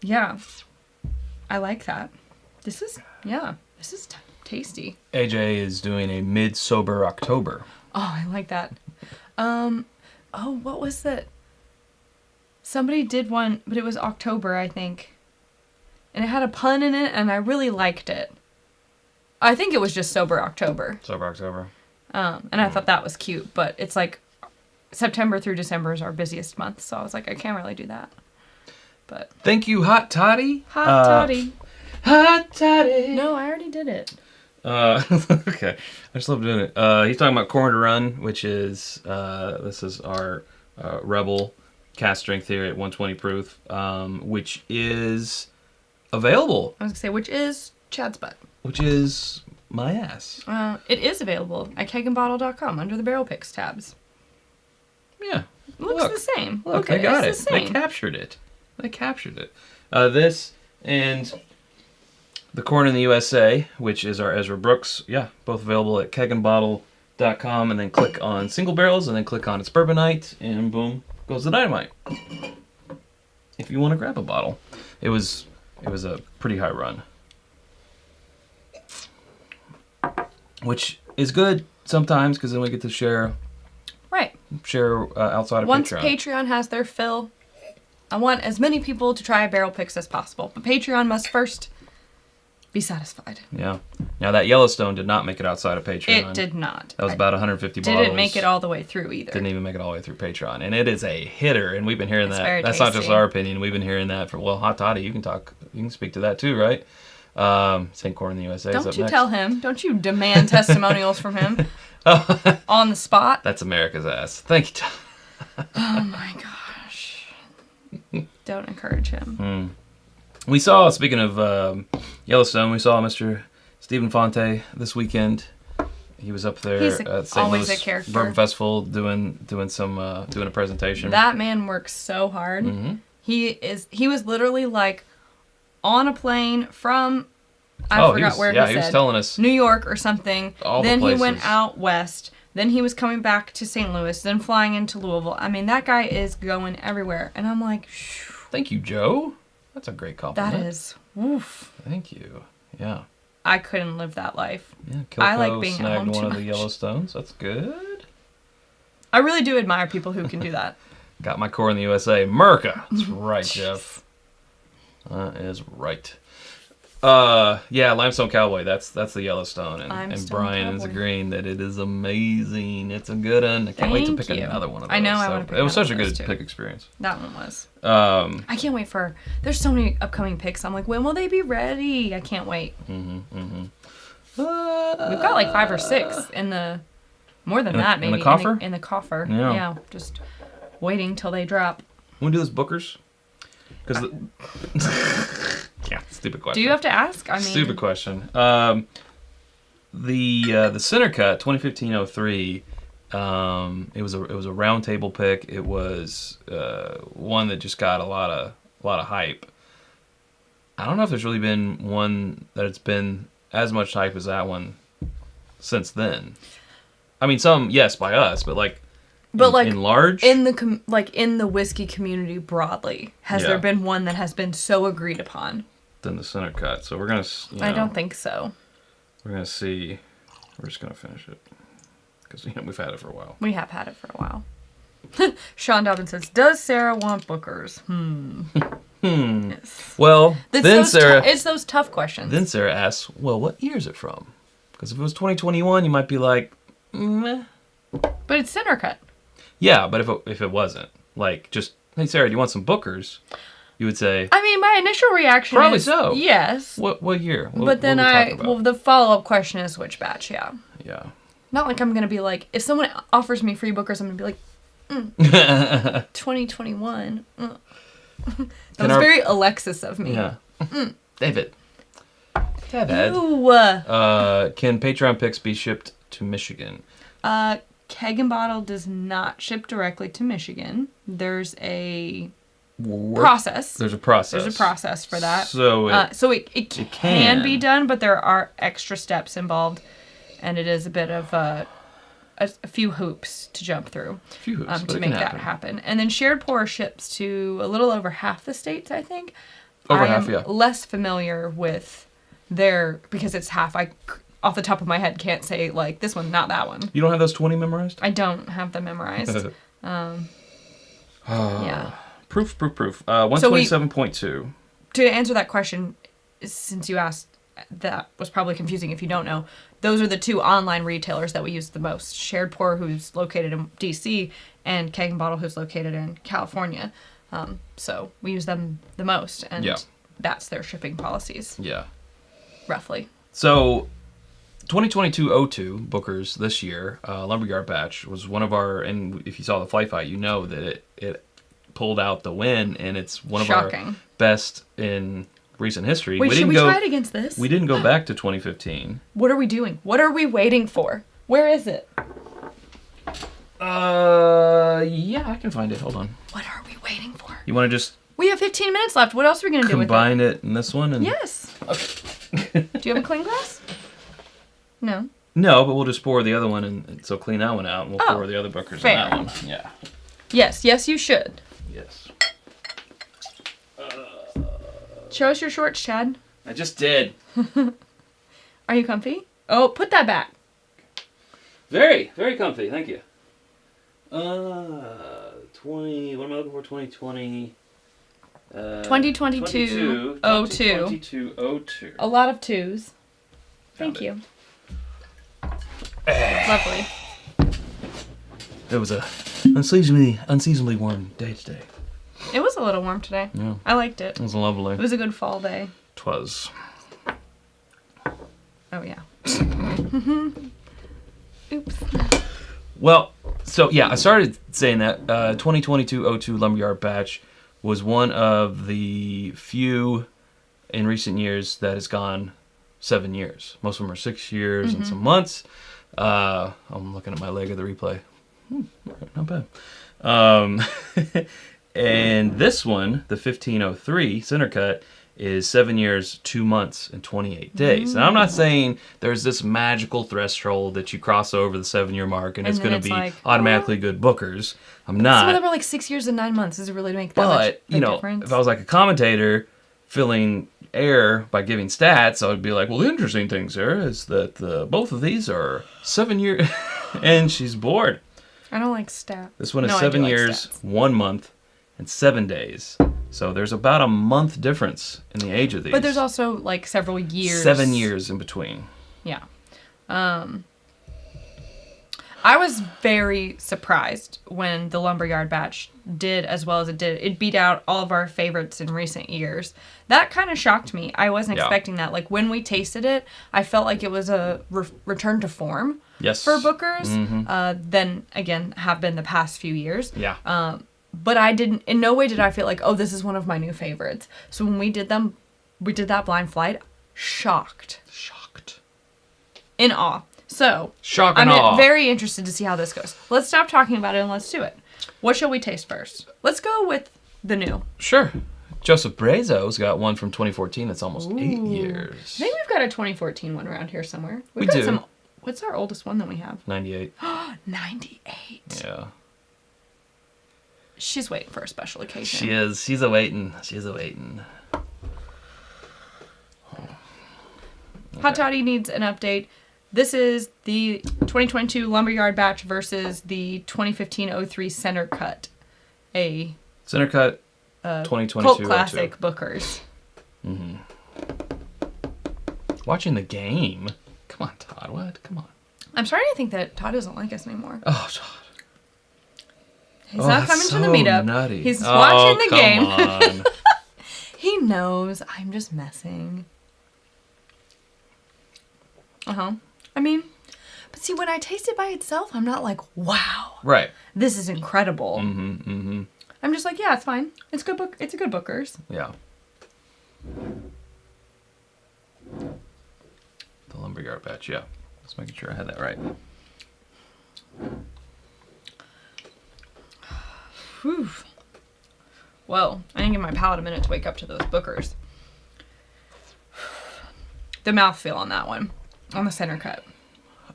Yeah. I like that. This is tasty. AJ is doing a mid-sober October. Oh, I like that. What was that? Somebody did one, but it was October, I think. And it had a pun in it, and I really liked it. I think it was just Sober October. Sober October. And I thought that was cute, but it's September through December is our busiest month, so I was like, I can't really do that. But thank you, Hot Toddy. Hot Toddy. Hot Toddy. No, I already did it. Okay. I just love doing it. He's talking about Corn to Run, which is, this is our Rebel cast strength here at 120 proof, which is available. I was going to say, which is Chad's butt. Which is my ass. It is available at kegbottle.com under the Barrel Picks tabs. Yeah. Looks the same. Look, they got it. They captured it. This and the Corn in the USA, which is our Ezra Brooks. Yeah, both available at itsbourbonnight.com and then click on single barrels and then click on It's Bourbonnight and boom goes the dynamite. If you want to grab a bottle, it was a pretty high run, which is good sometimes because then we get to share outside of Once Patreon. Patreon has their fill, I want as many people to try barrel picks as possible, but Patreon must first be satisfied. Yeah. Now that Yellowstone did not make it outside of Patreon. It did not. That was about 150 bottles. Didn't make it all the way through either. Didn't even make it all the way through Patreon, and it is a hitter. And we've been hearing It's that. very That's not just tasty. our opinion. We've been hearing that for Hot Toddy. You can speak to that too, right? St. Corn in the USA. is Don't up you next. tell him. Don't you demand testimonials from him on the spot. That's America's ass. Thank you. Oh my gosh. Don't encourage him. We saw, speaking of Yellowstone, we saw Mr. Stephen Fonte this weekend. He was up there He's at St. always Louis a character. Bourbon Festival doing a presentation. That man works so hard. Mm-hmm. He was literally like on a plane from I he forgot was, where yeah, he he was said, telling us New York or something. all the Then he places. went out west. Then he was coming back to St. Louis, then flying into Louisville. I mean, that guy is going everywhere. And I'm like, phew, Thank you, Joe. That's a great compliment. that is, oof. Thank you. Yeah. I couldn't live that life. Yeah, I Kilco like being at snagged home one too of the much. Yellowstones. That's good. I really do admire people who can do that. Got my core in the USA. America. That's right, Jeff. That is right. Yeah, Limestone Cowboy. That's the Yellowstone, and Limestone Brian is Cowboy. agreeing that it is amazing. It's a good one. I can't wait to Thank pick you. another one of those. I know I wanna pick It was another such a one of good those, too. pick experience. That one was. Um, I can't wait for. There's so many upcoming picks. I'm like, when will they be ready? I can't wait. We've got like 5 or 6 in the. More than that, in maybe. the coffer? In the coffer. Yeah. Yeah. Just waiting till they drop. when we do this Bookers, because yeah, stupid question. Do you have to ask? I mean. Stupid question. The Center Cut 2015-03. It was a round table pick. It was one that just got a lot of hype. I don't know if there's really been one that it's been as much hype as that one since then. I mean, some yes by us, but in large in the in the whiskey community broadly, has there been one that has been so agreed upon? than the Center Cut. So we're gonna. I don't think so. We're gonna see. We're just gonna finish it because we've had it for a while. We have had it for a while. Sean Dobbin says, "Does Sarah want Bookers?" Yes. Well, then Sarah. It's those tough questions. Then Sarah asks, "Well, what year is it from?" Because if it was 2021, you might be like, meh. But it's Center Cut. Yeah, but if it wasn't, like, just, hey Sarah, do you want some Bookers? You would say, I mean, my initial reaction Probably is so. yes. what year? But then the follow-up question is which batch, yeah. Yeah. Not like I'm going to be like, if someone offers me free Bookers, I'm going to be like, 2021. That was very Alexis of me. Yeah. David. Ew. Can Patreon picks be shipped to Michigan? Keg and Bottle does not ship directly to Michigan. There's a process. There's a process. There's a process for that. So it can be done, but there are extra steps involved, and it is a bit of a few hoops to jump through to make that happen. And then shared pour ships to a little over half the states, I think. Over half, yeah. Less familiar with because it's half. I, off the top of my head, can't say like this one, not that one. You don't have those 20 memorized? I don't have them memorized. Yeah. Proof. 127.2. To answer that question, since you asked, that was probably confusing if you don't know. Those are the 2 online retailers that we use the most. Shared Pour, who's located in DC, and Keg and Bottle, who's located in California. So we use them the most, and that's their shipping policies. Yeah. Roughly. So 2022-02 Bookers this year, Lumberyard batch, was one of our, and if you saw the flight fight, you know that it pulled out the win, and it's one of our best in recent history. Wait, should we try it against this? We didn't go back to 2015. What are we doing? What are we waiting for? Where is it? Yeah, I can find it. Hold on. What are we waiting for? You want to just We have 15 minutes left. What else are we going to do with it? combine it in this one? And Yes. Do you have a clean glass? No. No, but we'll just pour the other one, and so clean that one out, and we'll Oh, pour the other Bookers fair. in that one. Yeah. Yes, you should. Yes. Show us your shorts, Chad. I just did. Are you comfy? Oh, put that back. Very, very comfy. Thank you. 20. What am I looking for? 2020. 2022 02. 2022 A lot of twos. Found Thank it. you. Lovely. It was a unseasonably warm day today. It was a little warm today. Yeah. I liked it. It was lovely. It was a good fall day. 'Twas. Oh, yeah. Oops. Well, so yeah, I started saying that 2022-02 Lumberyard batch was one of the few in recent years that has gone 7 years. Most of them are 6 years and some months. I'm looking at my leg of the replay. Not bad. And this one, the 1503 center cut, is 7 years, 2 months, and 28 days. And I'm not saying there's this magical threshold that you cross over the 7-year mark and it's then going it's to be like, automatically good bookers. I'm Some not. of them were like 6 years and 9 months. Does it really make that much But, of a difference? if I was like a commentator filling air by giving stats, I would be like, well, the interesting thing, sir, is that both of these are 7 years. And she's bored. I don't like stats. This one is No, I 7 do like years, stats. 1 month, and 7 days. So there's about a month difference in the age of these. But there's also like several years. 7 years in between. Yeah. I was very surprised when the Lumberyard batch did as well as it did. It beat out all of our favorites in recent years. That kind of shocked me. I wasn't expecting that. Like when we tasted it, I felt like it was a return to form for Bookers. Then again, have been the past few years. Yeah. But in no way did I feel like, oh, this is one of my new favorites. So when we did that blind flight, shocked. In awe. So, Shock and awe. I'm very interested to see how this goes. Let's stop talking about it and let's do it. What shall we taste first? Let's go with the new. Sure. Joseph Brazo's got one from 2014 that's almost 8 years. I think we've got a 2014 one around here somewhere. We do. What's our oldest one that we have? 98. 98. Yeah. She's waiting for a special occasion. She is. She's a-waiting. Hot Toddy needs an update. This is the 2022 Lumberyard batch versus the 2015-03 Center Cut. A Center Cut 2022 cult classic Bookers. Watching the game. Come on, Todd. What? Come on. I'm starting to think that Todd doesn't like us anymore. Oh, Todd. He's not coming to the meetup. Nutty. He's watching the game. On. He knows I'm just messing. I mean, but see, when I taste it by itself, I'm not like, wow. Right. This is incredible. I'm just like, yeah, it's fine. It's good book. It's a good Bookers. Yeah. The Lumberyard batch, yeah. Just making sure I had that right. Whew. Whoa. I didn't give my palate a minute to wake up to those Bookers. The mouthfeel on that one. On the Center Cut.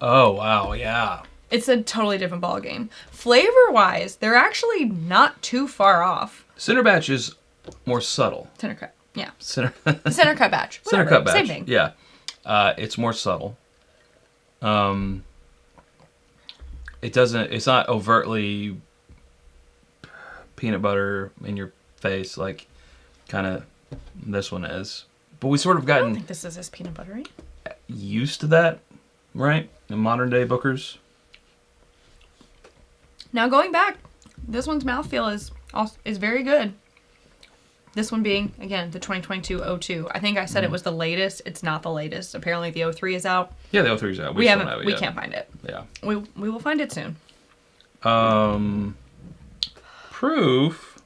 Oh, wow, yeah. It's a totally different ballgame. Flavor-wise, they're actually not too far off. Center batch is more subtle. Center Cut, yeah. Center Cut batch. Center Whatever, cut batch. Same thing. Yeah. It's more subtle. It's not overtly peanut butter in your face like kind of this one is. But we sort of I don't gotten think this is as peanut buttery. used to that, right? In modern day Bookers. Now going back, this one's mouthfeel is very good. This one being, again, the 2022-02. I think I said it was the latest. It's not the latest. Apparently the 03 is out. Yeah, the 03 is out. We still don't have it we yet. can't find it. Yeah. We will find it soon. Proof.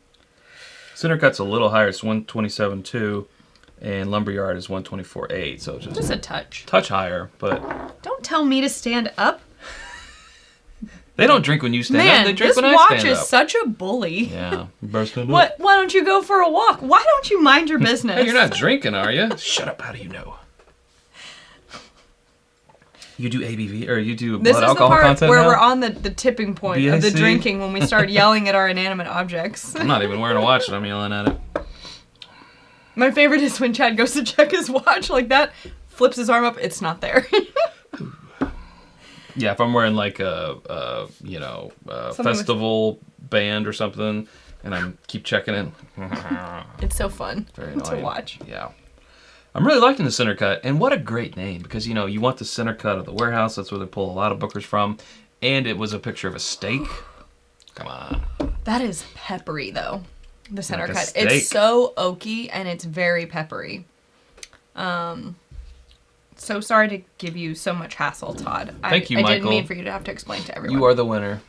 Center Cut's a little higher. It's 127.2. And Lumberyard is 124.8, so Just a touch. touch higher, but Don't tell me to stand up. they don't drink when you stand up. Man, They drink this when I watch stand is up. such a bully. Yeah, bursting What? Why don't you go for a walk? Why don't you mind your business? Hey, you're not drinking, are you? Shut up! How do you know? You do ABV or you do This blood is the alcohol part content where now? we're on the tipping point of the BAC? drinking when we start yelling at our inanimate objects. I'm not even wearing a watch and I'm yelling at it. My favorite is when Chad goes to check his watch like that, flips his arm up, it's not there. Yeah, if I'm wearing like a festival band or something, and I keep checking in. It's so fun Very to annoying. watch. Yeah. I'm really liking the Center Cut, and what a great name, because, you want the Center Cut of the warehouse. That's where they pull a lot of bookers from, and it was a picture of a steak. Come on. That is peppery, though. The center Like a cut. steak. It's so oaky, and it's very peppery. So sorry to give you so much hassle, Todd. Thank you, I Michael. didn't mean for you to have to explain to everyone. You are the winner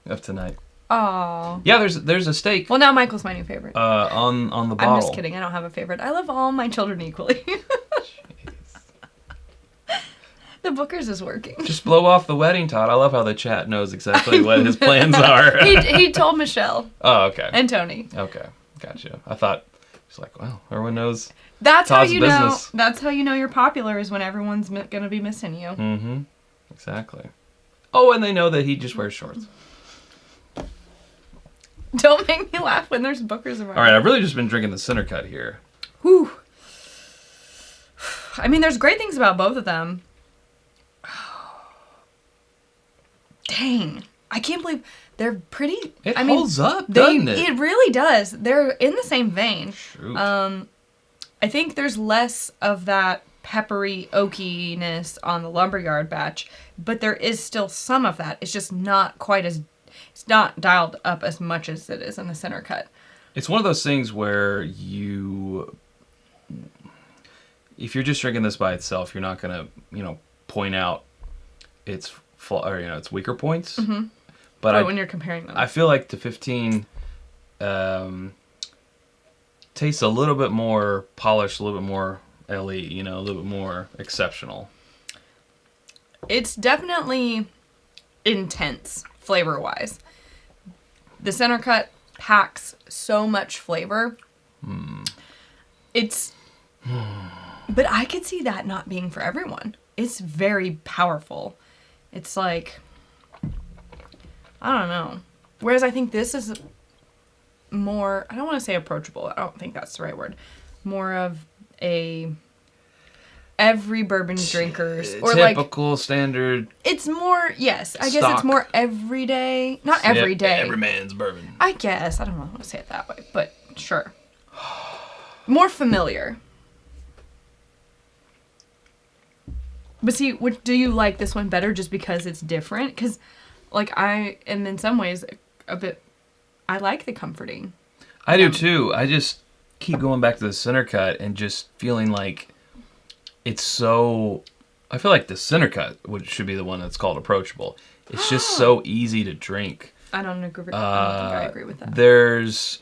of tonight. Aww. Yeah, there's a steak Well, now Michael's my new favorite. on the bottle. I'm just kidding. I don't have a favorite. I love all my children equally. The Booker's is working. Just blow off the wedding, Todd. I love how the chat knows exactly what his plans are. he told Michelle Oh, okay. and Tony. Okay, gotcha. I thought, it's like, well, everyone knows. That's Todd's how you business. know. That's how you know you're popular is when everyone's gonna be missing you. Mm-hmm. Exactly. Oh, and they know that he just wears shorts. Don't make me laugh when there's Bookers around. All right, I've really just been drinking the Center Cut here. Whew. I mean, there's great things about both of them. Dang. I can't believe they're pretty. It holds up, doesn't it? It really does. They're in the same vein. Shoot. I think there's less of that peppery oakiness on the Lumberyard batch, but there is still some of that. It's just not quite as. It's not dialed up as much as it is in the Center Cut. It's one of those things where if you're just drinking this by itself, you're not gonna, point out its its weaker points. Mm-hmm. But when you're comparing them, I feel like the 15 tastes a little bit more polished, a little bit more LE, a little bit more exceptional. it's definitely intense flavor-wise. The Center Cut packs so much flavor. It's... But I could see that not being for everyone. It's very powerful. It's like... I don't know. Whereas I think this is more... I don't want to say approachable. I don't think that's the right word. More of a... every bourbon drinkers or typical standard. It's more, yes, I guess stock. it's more everyday. Not every day. Every man's bourbon. I guess. I don't know how to say it that way, but sure. More familiar. But see, do you like this one better just because it's different? Because, I am in some ways a bit, I like the comforting. I do too. I just keep going back to the Center Cut and just feeling like it's so... I feel like the Center Cut should be the one that's called approachable. It's just so easy to drink. I don't agree. I don't think I agree with that. There's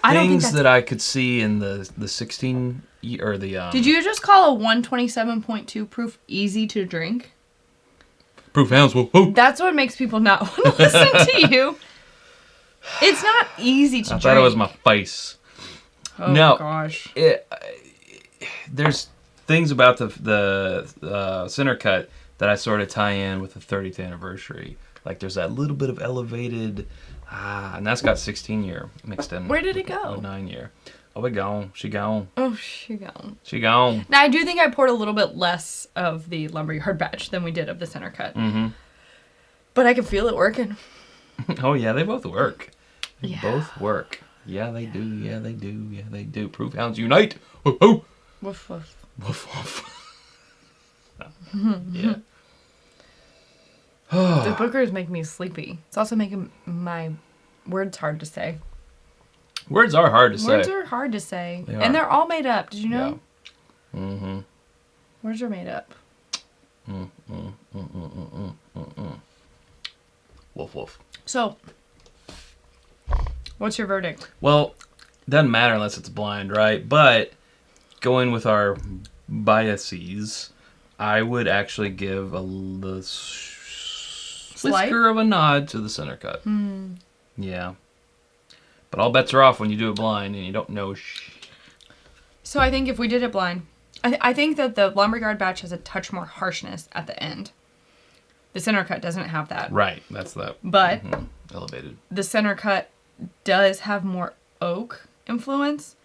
I don't think things that I could see in the 16 or the... Did you just call a 127.2 proof easy to drink? Proof hounds will... Oh. That's what makes people not want to listen to you. It's not easy to drink. I thought it was my face. Oh, no, gosh. There's things about the Center Cut that I sort of tie in with the 30th anniversary. Like there's that little bit of elevated, and that's got 16 year mixed in. Where did it go? 9 year. Oh, we gone. She gone. Oh, she gone. She gone. Now, I do think I poured a little bit less of the Lumberyard batch than we did of the Center Cut. Mm-hmm. But I can feel it working. Oh, yeah, they both work. They Yeah. both work. Yeah, they do. Yeah, they do. Yeah, they do. Proof hounds unite. Oh, oh. Woof, woof. Woof, woof. Yeah. The bookers make me sleepy. It's also making my words hard to say. Words are hard to say. Words are hard to say. They are. And they're all made up. Did you know? Yeah. Mm-hmm. Words are made up. Woof, woof. So, what's your verdict? Well, doesn't matter unless it's blind, right? But going with our biases, I would actually give the whisker of a nod to the Center Cut. Yeah. But all bets are off when you do it blind and you don't know. So I think if we did it blind, I think that the Lumberyard batch has a touch more harshness at the end. The center cut doesn't have that. Right, that's that. But elevated. The center cut does have more oak influence.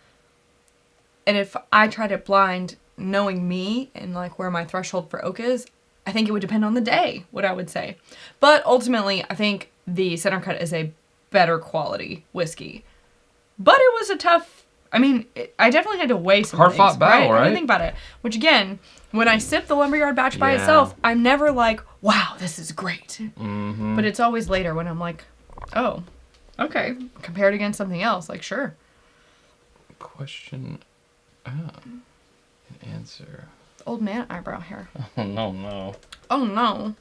And if I tried it blind, knowing me and like where my threshold for oak is, I think it would depend on the day, what I would say. But ultimately, I think the center cut is a better quality whiskey. But it was a tough... I mean, I definitely had to weigh some things. Hard-fought battle, right? I had to think about it. Which again, when I sip the Lumberyard batch by itself, I'm never like, wow, this is great. Mm-hmm. But it's always later when I'm like, oh, okay. Compared against something else, like, sure. Question... an answer. Old man eyebrow hair. Oh, no. Oh, no.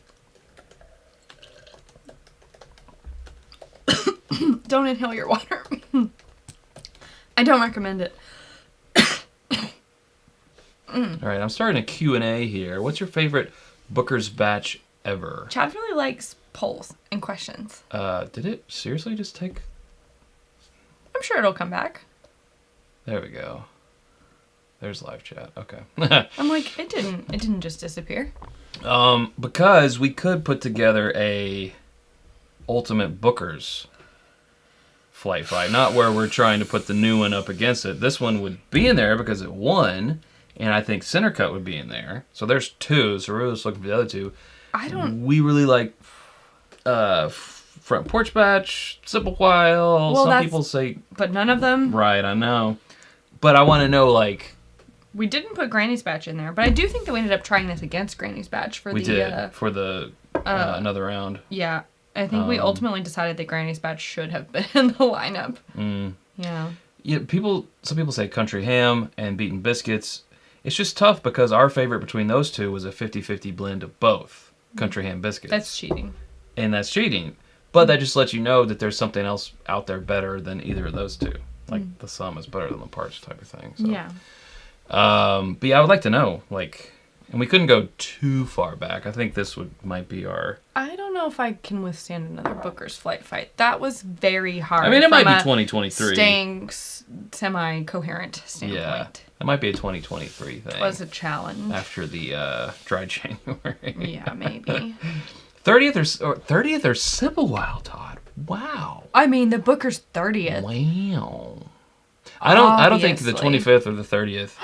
Don't inhale your water. I don't recommend it. All right, I'm starting a Q&A here. What's your favorite Booker's batch ever? Chad really likes polls and questions. Did it seriously just take... I'm sure it'll come back. There we go. There's live chat. Okay. I'm like, it didn't just disappear. Because we could put together a ultimate Booker's flight fight. Not where we're trying to put the new one up against it. This one would be in there because it won, and I think Center Cut would be in there. So there's two, so we're really just looking for the other two. We really like Front Porch Batch, Simple While. Well, some people say... But none of them... Right, I know. But I want to know, like... We didn't put Granny's Batch in there, but I do think that we ended up trying this against Granny's Batch for we did, for the another round. Yeah. I think we ultimately decided that Granny's Batch should have been in the lineup. Yeah. Yeah, some people say Country Ham and Beaten Biscuits. It's just tough because our favorite between those two was a 50-50 blend of both Country Ham Biscuits. That's cheating. And that's cheating. But that just lets you know that there's something else out there better than either of those two. Like the sum is better than the parts type of thing. So. Yeah. But yeah, I would like to know, like... And we couldn't go too far back. I think this might be our... I don't know if I can withstand another Booker's flight fight. That was very hard. I mean, it might be 2023. Staying semi-coherent standpoint. Yeah, it might be a 2023 thing. It was a challenge. After the dry January. Yeah, maybe. 30th or Simple Wild, Todd. Wow. I mean, the Booker's 30th. Wow. I don't think the 25th or the 30th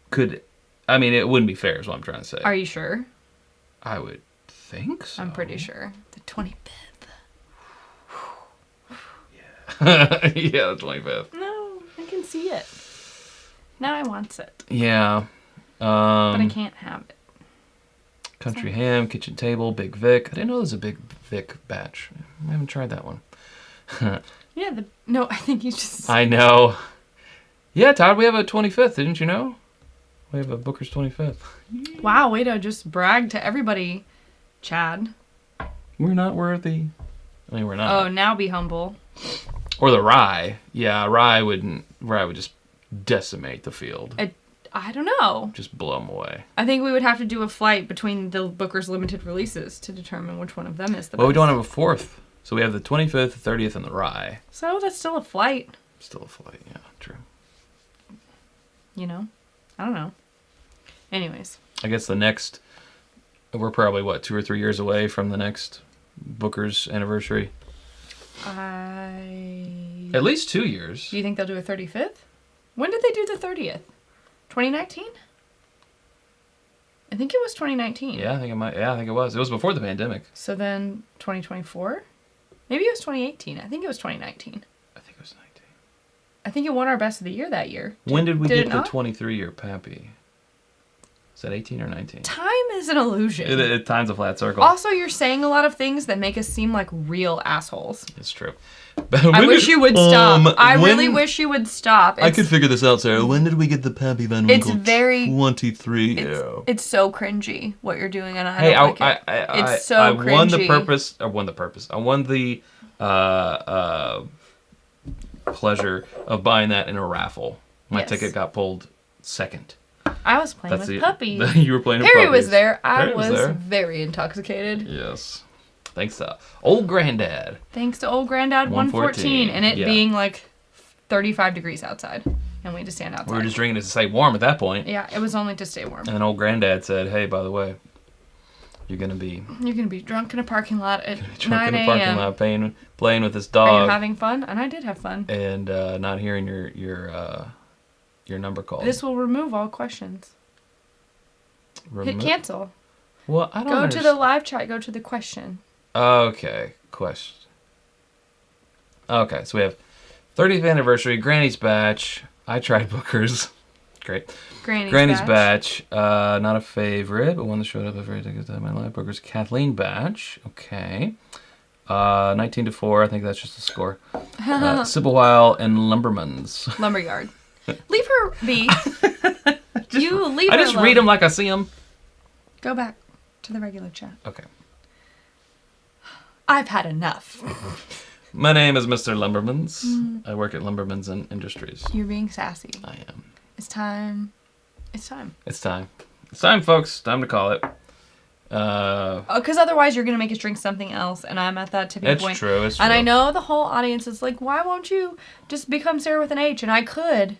could. I mean, it wouldn't be fair, is what I'm trying to say. Are you sure? I would think so. I'm pretty sure. The 25th. Yeah. Yeah, the 25th. No, I can see it. Now I want it. Yeah. But I can't have it. Country Ham, Kitchen Table, Big Vic. I didn't know there was a Big Vic batch. I haven't tried that one. Yeah, no, I think you just... I know. Yeah, Todd, we have a 25th, didn't you know? We have a Booker's 25th. Wow, way to just brag to everybody, Chad. We're not worthy. I mean, we're not. Oh, now be humble. Or the rye. Yeah, rye would just decimate the field. I don't know. Just blow them away. I think we would have to do a flight between the Booker's limited releases to determine which one of them is the best. Well, we don't have a fourth. So we have the 25th, the 30th, and the rye. So that's still a flight. Still a flight, yeah, true. You know? I don't know. Anyways. I guess the next... We're probably, 2 or 3 years away from the next Booker's anniversary? At least 2 years. Do you think they'll do a 35th? When did they do the 30th? 2019? I think it was 2019. Yeah, I think it was. It was before the pandemic. So then 2024? Maybe it was 2018. I think it was 2019. I think it was 19. I think it won our best of the year that year. When did we get the 23-year Pappy? Is that 18 or 19? Time is an illusion. Time's a flat circle. Also, you're saying a lot of things that make us seem like real assholes. It's true. I wish you would stop. I really wish you would stop. I could figure this out, Sarah. When did we get the Pappy Van Winkle? It's very 23. It's so cringy what you're doing, and I don't like it. It's so cringy. I won the purpose. I won the pleasure of buying that in a raffle. My ticket got pulled second. I was playing with puppies. You were playing with Perry puppies. was there. I was there. very intoxicated. Yes. Thanks to Old Granddad. Thanks to Old Granddad 114 and it being like 35 degrees outside. and we had to stand outside. We were just drinking it to stay warm at that point. Yeah, it was only to stay warm. And then old granddad said, hey, by the way, you're going to be drunk in a parking lot at 9 a.m. drunk in a parking lot playing with this dog. Are you having fun? And I did have fun. And not hearing your number called. This will remove all questions. Hit cancel. Well, I don't Go to the live chat. Go to the question. Okay, question. Okay, so we have 30th anniversary, Granny's Batch. I tried Booker's. Great. Granny's Batch. Not a favorite, but one that showed up every day of my life. Booker's Kathleen Batch. Okay. 19-4. I think that's just a score. Sipplewhile and Lumbermans. Lumberyard. Leave her be. Leave her I just alone. read them like I see them. Go back to the regular chat. Okay. I've had enough. My name is Mr. Lumbermans. I work at Lumbermans and Industries. You're being sassy. I am. It's time. It's time. It's time. It's time, folks. Time to call it. Because otherwise you're going to make us drink something else, and I'm at that tipping point. It's true. And I know the whole audience is like, why won't you just become Sarah with an H? And I could.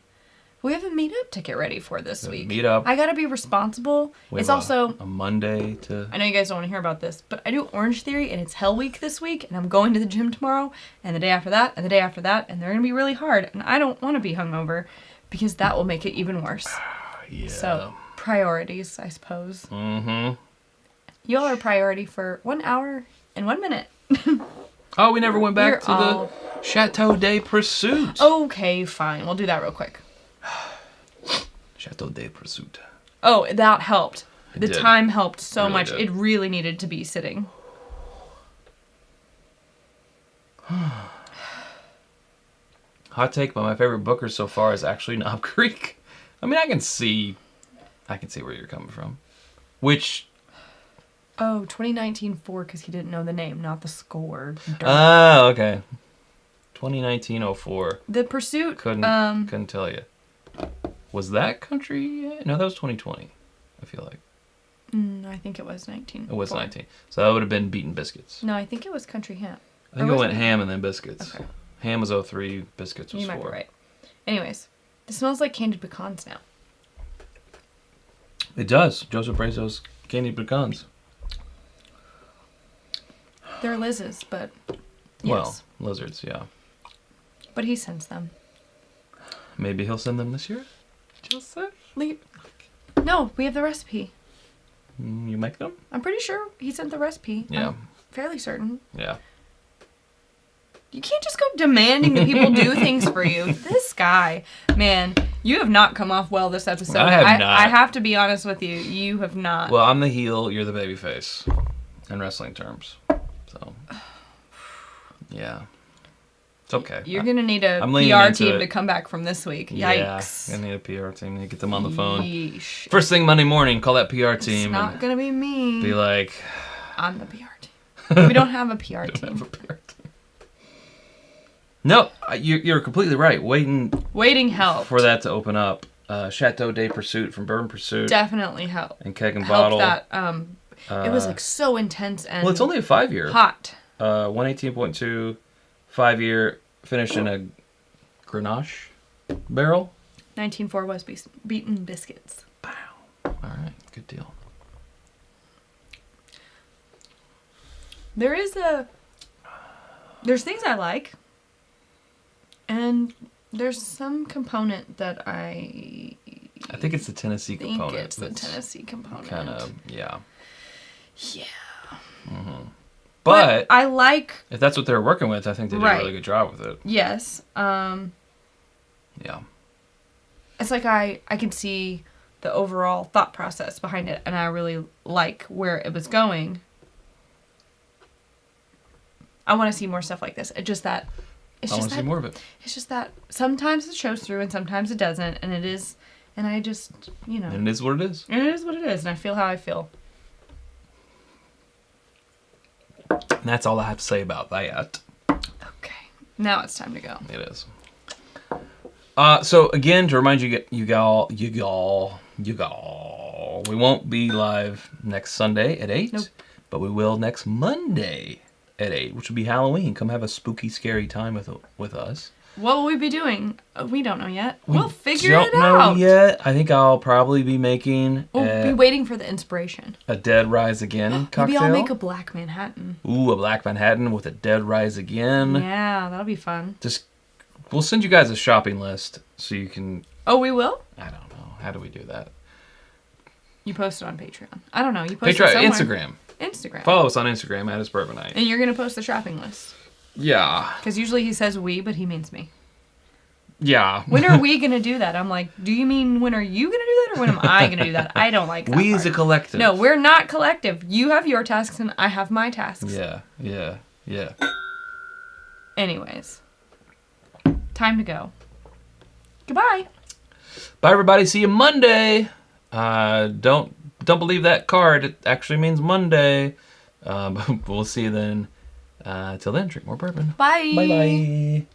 We have a meetup to get ready for this week. Meetup. I got to be responsible. It's also a Monday to... I know you guys don't want to hear about this, but I do Orange Theory, and it's Hell Week this week, and I'm going to the gym tomorrow, and the day after that, and the day after that, and they're going to be really hard, and I don't want to be hungover, because that will make it even worse. Yeah. So, priorities, I suppose. Mm-hmm. Y'all are a priority for 1 hour and 1 minute. Oh, we never went back to the Chateau de Pursuit. Okay, fine. We'll do that real quick. Chateau de Pursuit. Oh, that helped. The did. time helped so Really much. did. It really needed to be sitting. Hot take, but my favorite Booker so far is actually Knob Creek. I mean, I can see where you're coming from. Which... Oh, 2019 4 because he didn't know the name, not the score. Oh, okay. 2019-04. The Pursuit. Couldn't tell you. Was that country? No, that was 2020. I feel like I think it was 19. it was 19. So that would have been Beaten Biscuits. No, I think it was Country Ham. I think it went Ham and then Biscuits. Okay. Ham was 03, Biscuits was 4. You might be right. Anyways, this smells like candied pecans now. It does. Joseph Brazo's candied pecans. They're Liz's, but yes. Well, lizards, yeah. But he sends them. Maybe he'll send them this year? Joseph? No, we have the recipe. You make them? I'm pretty sure he sent the recipe. Yeah. I'm fairly certain. Yeah. You can't just go demanding that people do things for you. This guy, man, you have not come off well this episode. I have not. I have to be honest with you. You have not. Well, I'm the heel, you're the babyface. In wrestling terms. So, yeah. It's okay. You're going to need a I'm leaning PR into team it. to come back from this week. Yeah, Yikes. I need a PR team to get them on the phone. Yeesh. First thing Monday morning, call that PR team. It's not going to be me. Be like... I'm the PR team. We don't have a PR don't team. have a PR team. No, you're completely right. Waiting help. For that to open up. Chateau de Pursuit from Bourbon Pursuit. Definitely help. And Keg and Helped Bottle. that. It was like so intense and well, it's only a 5-year. hot. 118.2, 5-year, finished in a Grenache barrel. 1904 was Beaten Biscuits. Wow. All right, good deal. There's things I like, and the's some component that I think it's the Tennessee think component. it's the Tennessee component. Kind of, yeah. Yeah. Mm-hmm. But I like... if that's what they're working with, I think they did a Right. really good job with it. Yes. Yeah. It's like I can see the overall thought process behind it, and I really like where it was going. I want to see more stuff like this. It's just that... I want to see more of it. It's just that sometimes it shows through and sometimes it doesn't, and it is... And I just, you know... And it is what it is. And it is what it is, and I feel how I feel. And that's all I have to say about that. Okay. Now it's time to go. It is. So again, to remind you all, we won't be live next Sunday at 8, Nope. but we will next Monday at 8, which will be Halloween. Come have a spooky, scary time with us. What will we be doing? We don't know yet. We'll figure Don't it know out. yet. I think I'll probably be making We'll be waiting for the inspiration. a Dead Rise Again cocktail. Maybe I'll make a Black Manhattan. Ooh, a Black Manhattan with a Dead Rise Again. Yeah, that'll be fun. We'll send you guys a shopping list so you can... Oh, we will? I don't know. How do we do that? You post it on Patreon. I don't know. You post Patreon, it somewhere. Instagram. Follow us on Instagram at itsbourbonnight. And you're going to post the shopping list. Yeah. Because usually he says we, but he means me. Yeah. When are we going to do that? I'm like, do you mean when are you going to do that or when am I going to do that? I don't like that We part. as a collective. No, we're not collective. You have your tasks and I have my tasks. Yeah. Anyways. Time to go. Goodbye. Bye, everybody. See you Monday. Don't believe that card. It actually means Monday. We'll see you then. Till then, drink more bourbon. Bye. Bye-bye.